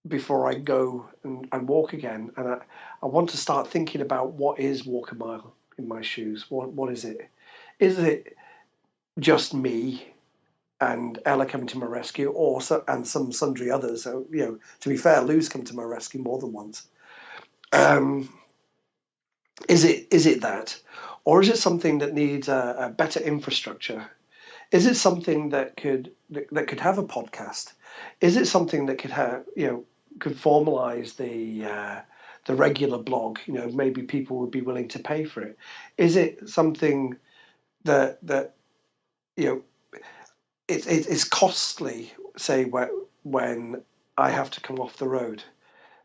before I go and walk again. And I want to start thinking about what is walk a mile in my shoes. What is it? Is it just me and Ella coming to my rescue, and some sundry others? So, you know, to be fair, Lou's come to my rescue more than once. Is it that, or is it something that needs a better infrastructure? Is it something that could have a podcast? Is it something that could have, you know, could formalize the regular blog? You know, maybe people would be willing to pay for it. Is it something that you know, it's costly, say, when I have to come off the road?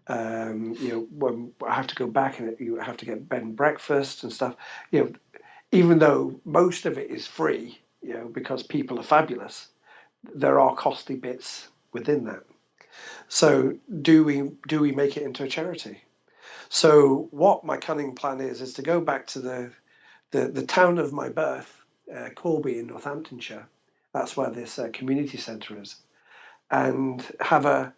You know, when I have to go back and you have to get bed and breakfast and stuff, you know, even though most of it is free, you know, because people are fabulous, there are costly bits within that. So do we make it into a charity? So what my cunning plan is to go back to the town of my birth, Corby in Northamptonshire. That's where this community centre is, and have a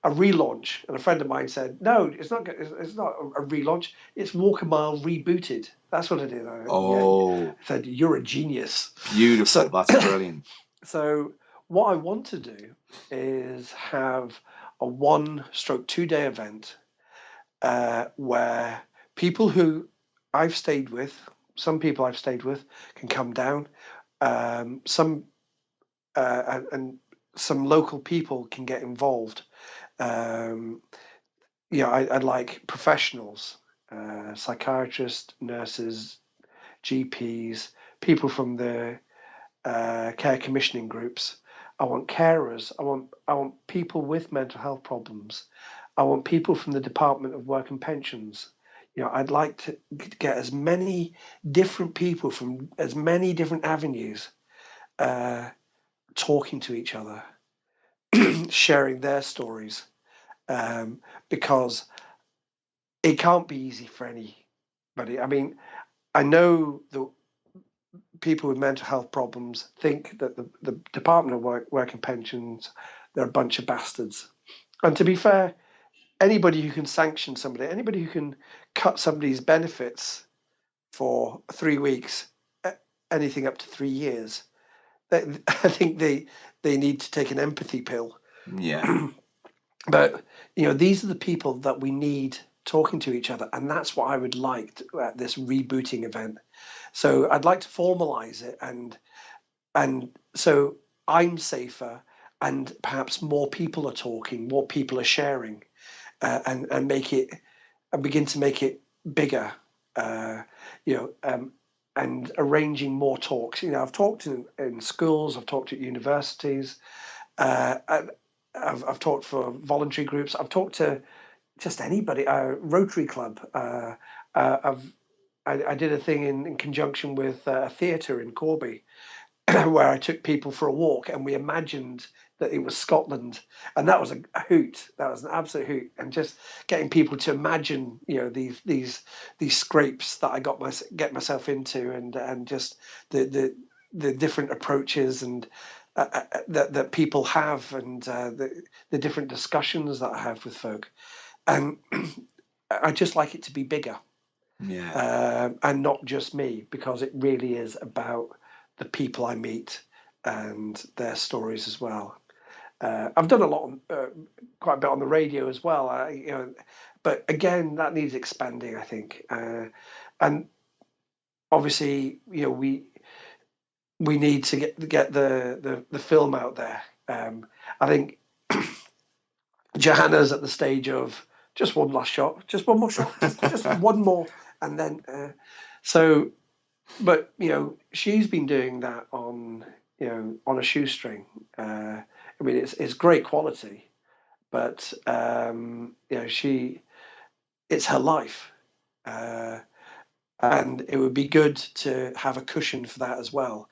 relaunch. And a friend of mine said, "No, it's not a relaunch. It's Walk a Mile rebooted. That's what it is." I said, "You're a genius." Beautiful. That's brilliant. So what I want to do is have a 1/2 day event where people who I've stayed with, some people I've stayed with, can come down. Some and some local people can get involved. You know, I'd like professionals, psychiatrists, nurses, GPs, people from the care commissioning groups. I want carers. I want people with mental health problems. I want people from the Department of Work and Pensions. I'd like to get as many different people from as many different avenues talking to each other, sharing their stories, because it can't be easy for anybody. I mean, I know that people with mental health problems think that the Department of Work and Pensions, they're a bunch of bastards. And to be fair, anybody who can sanction somebody, anybody who can cut somebody's benefits for 3 weeks, anything up to 3 years, I think they need to take an empathy pill. Yeah. But these are the people that we need talking to each other, and that's what I would like at this rebooting event. So I'd like to formalize it, and so I'm safer, and perhaps more people are talking, more people are sharing, and make it and begin to make it bigger. And arranging more talks. I've talked in schools, I've talked at universities, I've talked for voluntary groups, I've talked to just anybody, Rotary Club. I did a thing in conjunction with a theatre in Corby, where I took people for a walk and we imagined that it was Scotland, and that was a hoot. That was an absolute hoot, and just getting people to imagine, these scrapes that I get myself into, and just the different approaches and that people have, and the different discussions that I have with folk, and I just like it to be bigger. Yeah. And not just me, because it really is about the people I meet and their stories as well. I've done quite a bit on the radio as well. But again, that needs expanding, I think. And obviously, we need to get the film out there. I think Johanna's at the stage of just one last shot, just one more shot, just one more, and then so. But she's been doing that on a shoestring. I mean, it's great quality, but it's her life, and it would be good to have a cushion for that as well.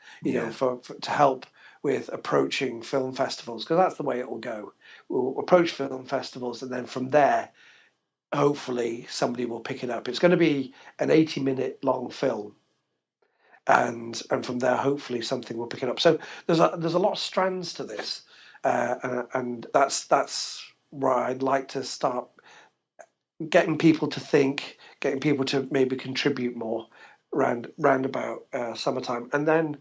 For to help with approaching film festivals, because that's the way it will go. We'll approach film festivals, and then from there, hopefully, somebody will pick it up. It's going to be an 80-minute long film. And from there, hopefully, something will pick it up. So there's a lot of strands to this, and that's where I'd like to start getting people to think, getting people to maybe contribute more round about summertime, and then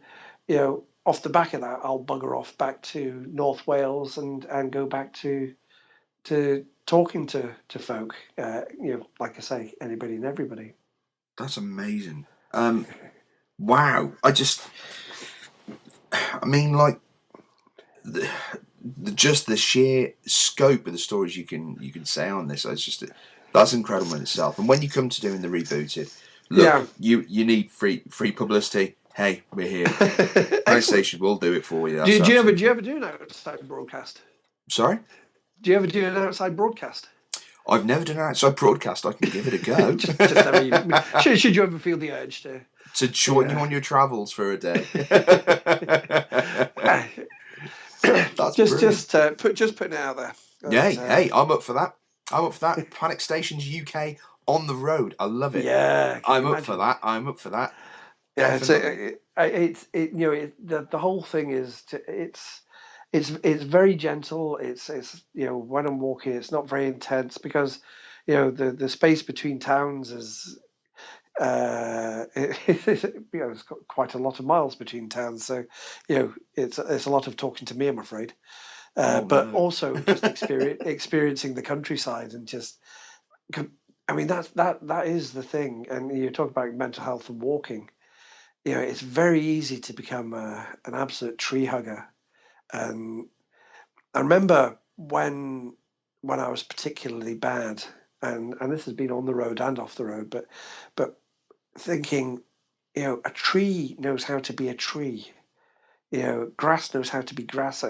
off the back of that, I'll bugger off back to North Wales and go back to talking to folk. Like I say, anybody and everybody. That's amazing. Wow. I mean, like, just the sheer scope of the stories you can say on this, that's incredible in itself. And when you come to doing the rebooted, look, you need free publicity. Hey, we're here. PlayStation will do it for you. Do you ever do an outside broadcast? Sorry? Do you ever do an outside broadcast? I've never done an outside broadcast. I can give it a go. Should you ever feel the urge to join you on your travels for a day? That's just putting it out there. Hey, I'm up for that. Panic Stations UK on the road. I love it. Yeah, I'm up for that. Yeah, the whole thing is it's very gentle. It's when I'm walking, it's not very intense, because the space between towns is it's got quite a lot of miles between towns, so it's a lot of talking to me, I'm afraid. But also just experiencing the countryside, and just, I mean, that is the thing. And you talk about mental health and walking. It's very easy to become an absolute tree hugger. And I remember when I was particularly bad, and this has been on the road and off the road, but thinking, a tree knows how to be a tree. Grass knows how to be grass.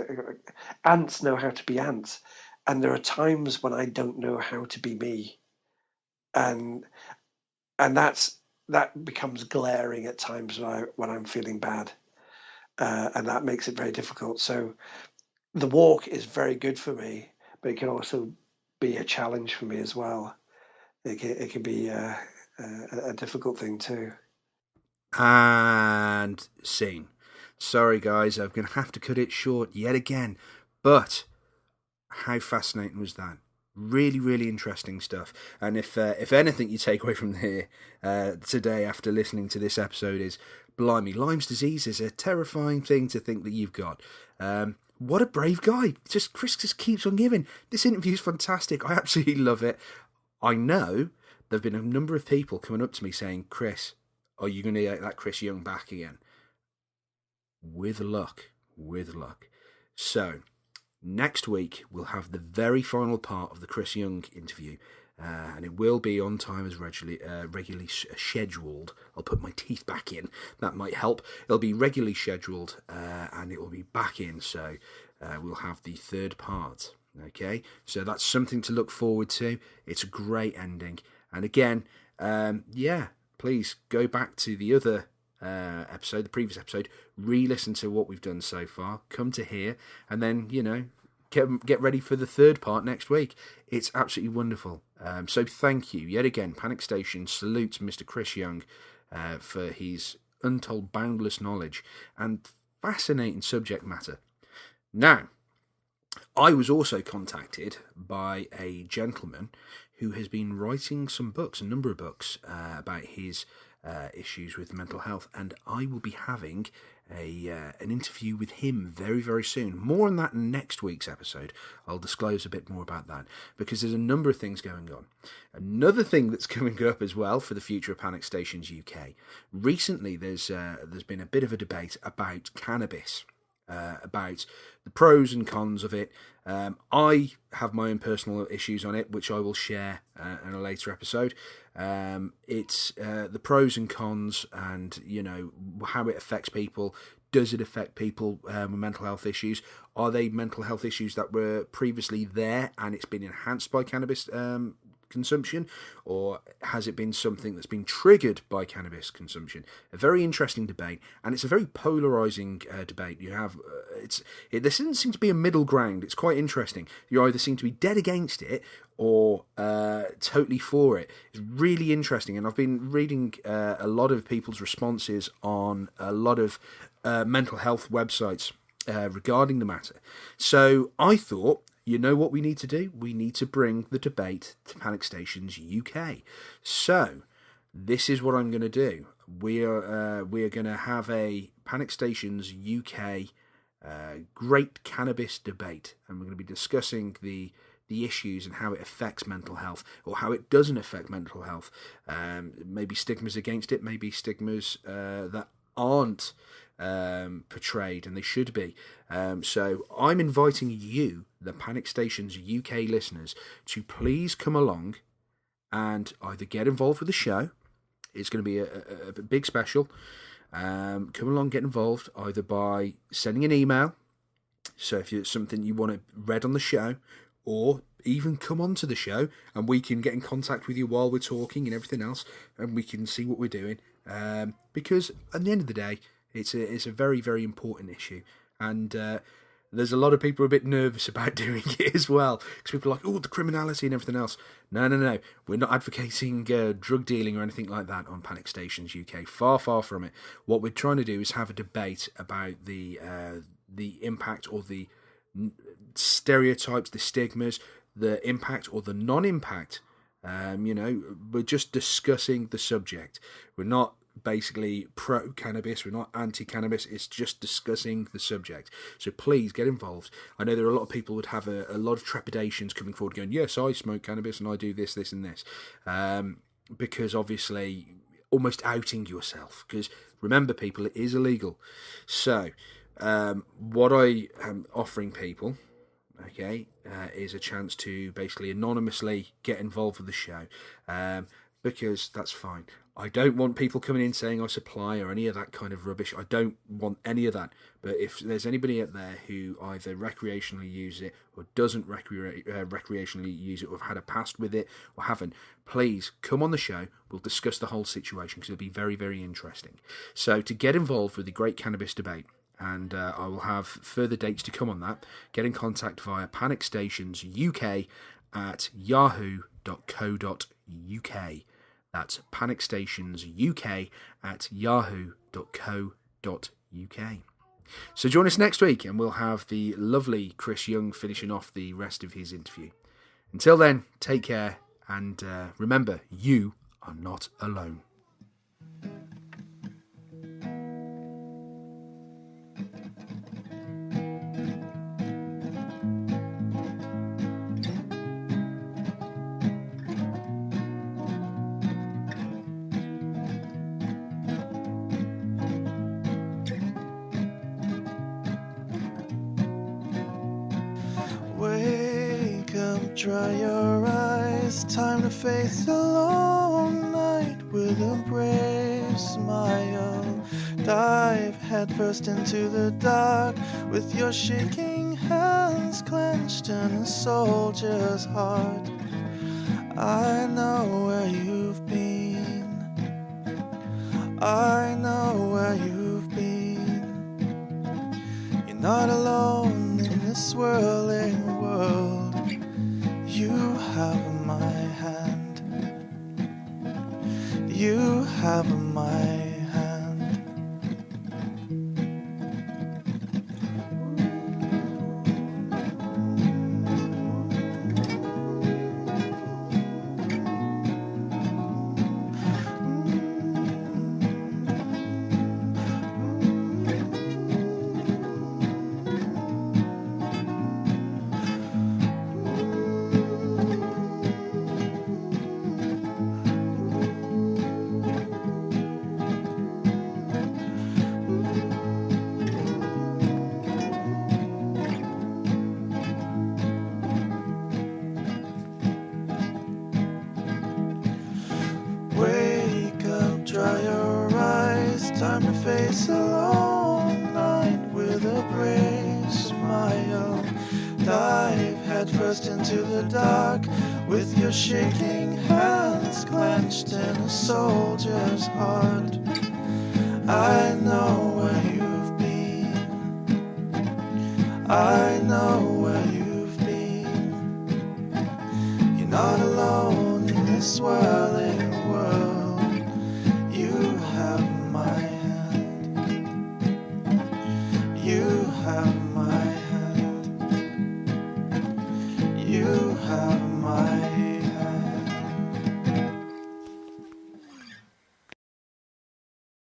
Ants know how to be ants. And there are times when I don't know how to be me. And and that becomes glaring at times when I'm feeling bad, and that makes it very difficult. So the walk is very good for me, but it can also be a challenge for me as well. It can be a difficult thing too. And scene. Sorry, guys, I'm going to have to cut it short yet again. But how fascinating was that? Really, really interesting stuff. And if anything you take away from here today after listening to this episode is, blimey, Lyme's disease is a terrifying thing to think that you've got. What a brave guy. Chris just keeps on giving. This interview is fantastic. I absolutely love it. I know there have been a number of people coming up to me saying, Chris, are you going to get that Chris Young back again? With luck. So, next week we'll have the very final part of the Chris Young interview, and it will be on time as regularly scheduled. I'll put my teeth back in. That might help. It'll be regularly scheduled, and it will be back in, so we'll have the third part. Okay, so that's something to look forward to. It's a great ending. And again, please go back to the other episode, the previous episode, re-listen to what we've done so far, come to here, and then, get ready for the third part next week. It's absolutely wonderful. So thank you yet again. Panic Station salutes Mr. Chris Young for his untold boundless knowledge and fascinating subject matter. Now, I was also contacted by a gentleman who has been writing some books, a number of books, about his issues with mental health, and I will be having an interview with him very, very soon. More on that in next week's episode. I'll disclose a bit more about that, because there's a number of things going on. Another thing that's coming up as well for the future of Panic Stations UK. Recently, there's been a bit of a debate about cannabis. About the pros and cons of it. I have my own personal issues on it, which I will share in a later episode. It's the pros and cons, and how it affects people. Does it affect people with mental health issues? Are they mental health issues that were previously there and it's been enhanced by cannabis consumption, or has it been something that's been triggered by cannabis consumption? A very interesting debate, and it's a very polarizing debate. You have there doesn't seem to be a middle ground. It's quite interesting. You either seem to be dead against it or totally for it. It's really interesting, and I've been reading a lot of people's responses on a lot of mental health websites regarding the matter. So I thought, you know what we need to do? We need to bring the debate to Panic Stations UK. So this is what I'm going to do. We are going to have a Panic Stations UK great cannabis debate, and we're going to be discussing the issues and how it affects mental health, or how it doesn't affect mental health. Maybe stigmas against it, maybe stigmas that aren't portrayed, and they should be. So I'm inviting you, the Panic Stations UK listeners, to please come along and either get involved with the show. It's going to be a big special. Come along, get involved either by sending an email. So if it's something you want it read on the show, or even come on to the show and we can get in contact with you while we're talking and everything else, and we can see what we're doing. Because at the end of the day, it's a very, very important issue, and there's a lot of people who are a bit nervous about doing it as well, because people are like, oh, the criminality and everything else. No. We're not advocating drug dealing or anything like that on Panic Stations UK. Far, far from it. What we're trying to do is have a debate about the impact or the stereotypes, the stigmas, the impact or the non-impact. We're just discussing the subject. We're not basically pro-cannabis, we're not anti-cannabis, it's just discussing the subject. So please get involved. I know there are a lot of people would have a lot of trepidations coming forward going, yes, I smoke cannabis and I do this and this, because obviously almost outing yourself, because remember people, it is illegal. So what I am offering people, is a chance to basically anonymously get involved with the show, because that's fine. I don't want people coming in saying I supply or any of that kind of rubbish. I don't want any of that. But if there's anybody out there who either recreationally use it or doesn't recreationally use it, or have had a past with it or haven't, please come on the show. We'll discuss the whole situation because it'll be very, very interesting. So to get involved with the Great Cannabis Debate, and I will have further dates to come on that, get in contact via Panic Stations UK at yahoo.co.uk. That's Panic Stations UK at yahoo.co.uk. So join us next week and we'll have the lovely Chris Young finishing off the rest of his interview. Until then, take care and remember, you are not alone. Dry your eyes, time to face a long night with a brave smile. Dive headfirst into the dark with your shaking hands clenched in a soldier's heart. I know where you've been, I know where you've been. You're not alone in this swirling world. You have my hand. You have my hand. Time to face a long night with a brave smile. Dive headfirst into the dark with your shaking hands clenched in a soldier's heart. I know where you've been, I know where you've been. You're not alone in this world.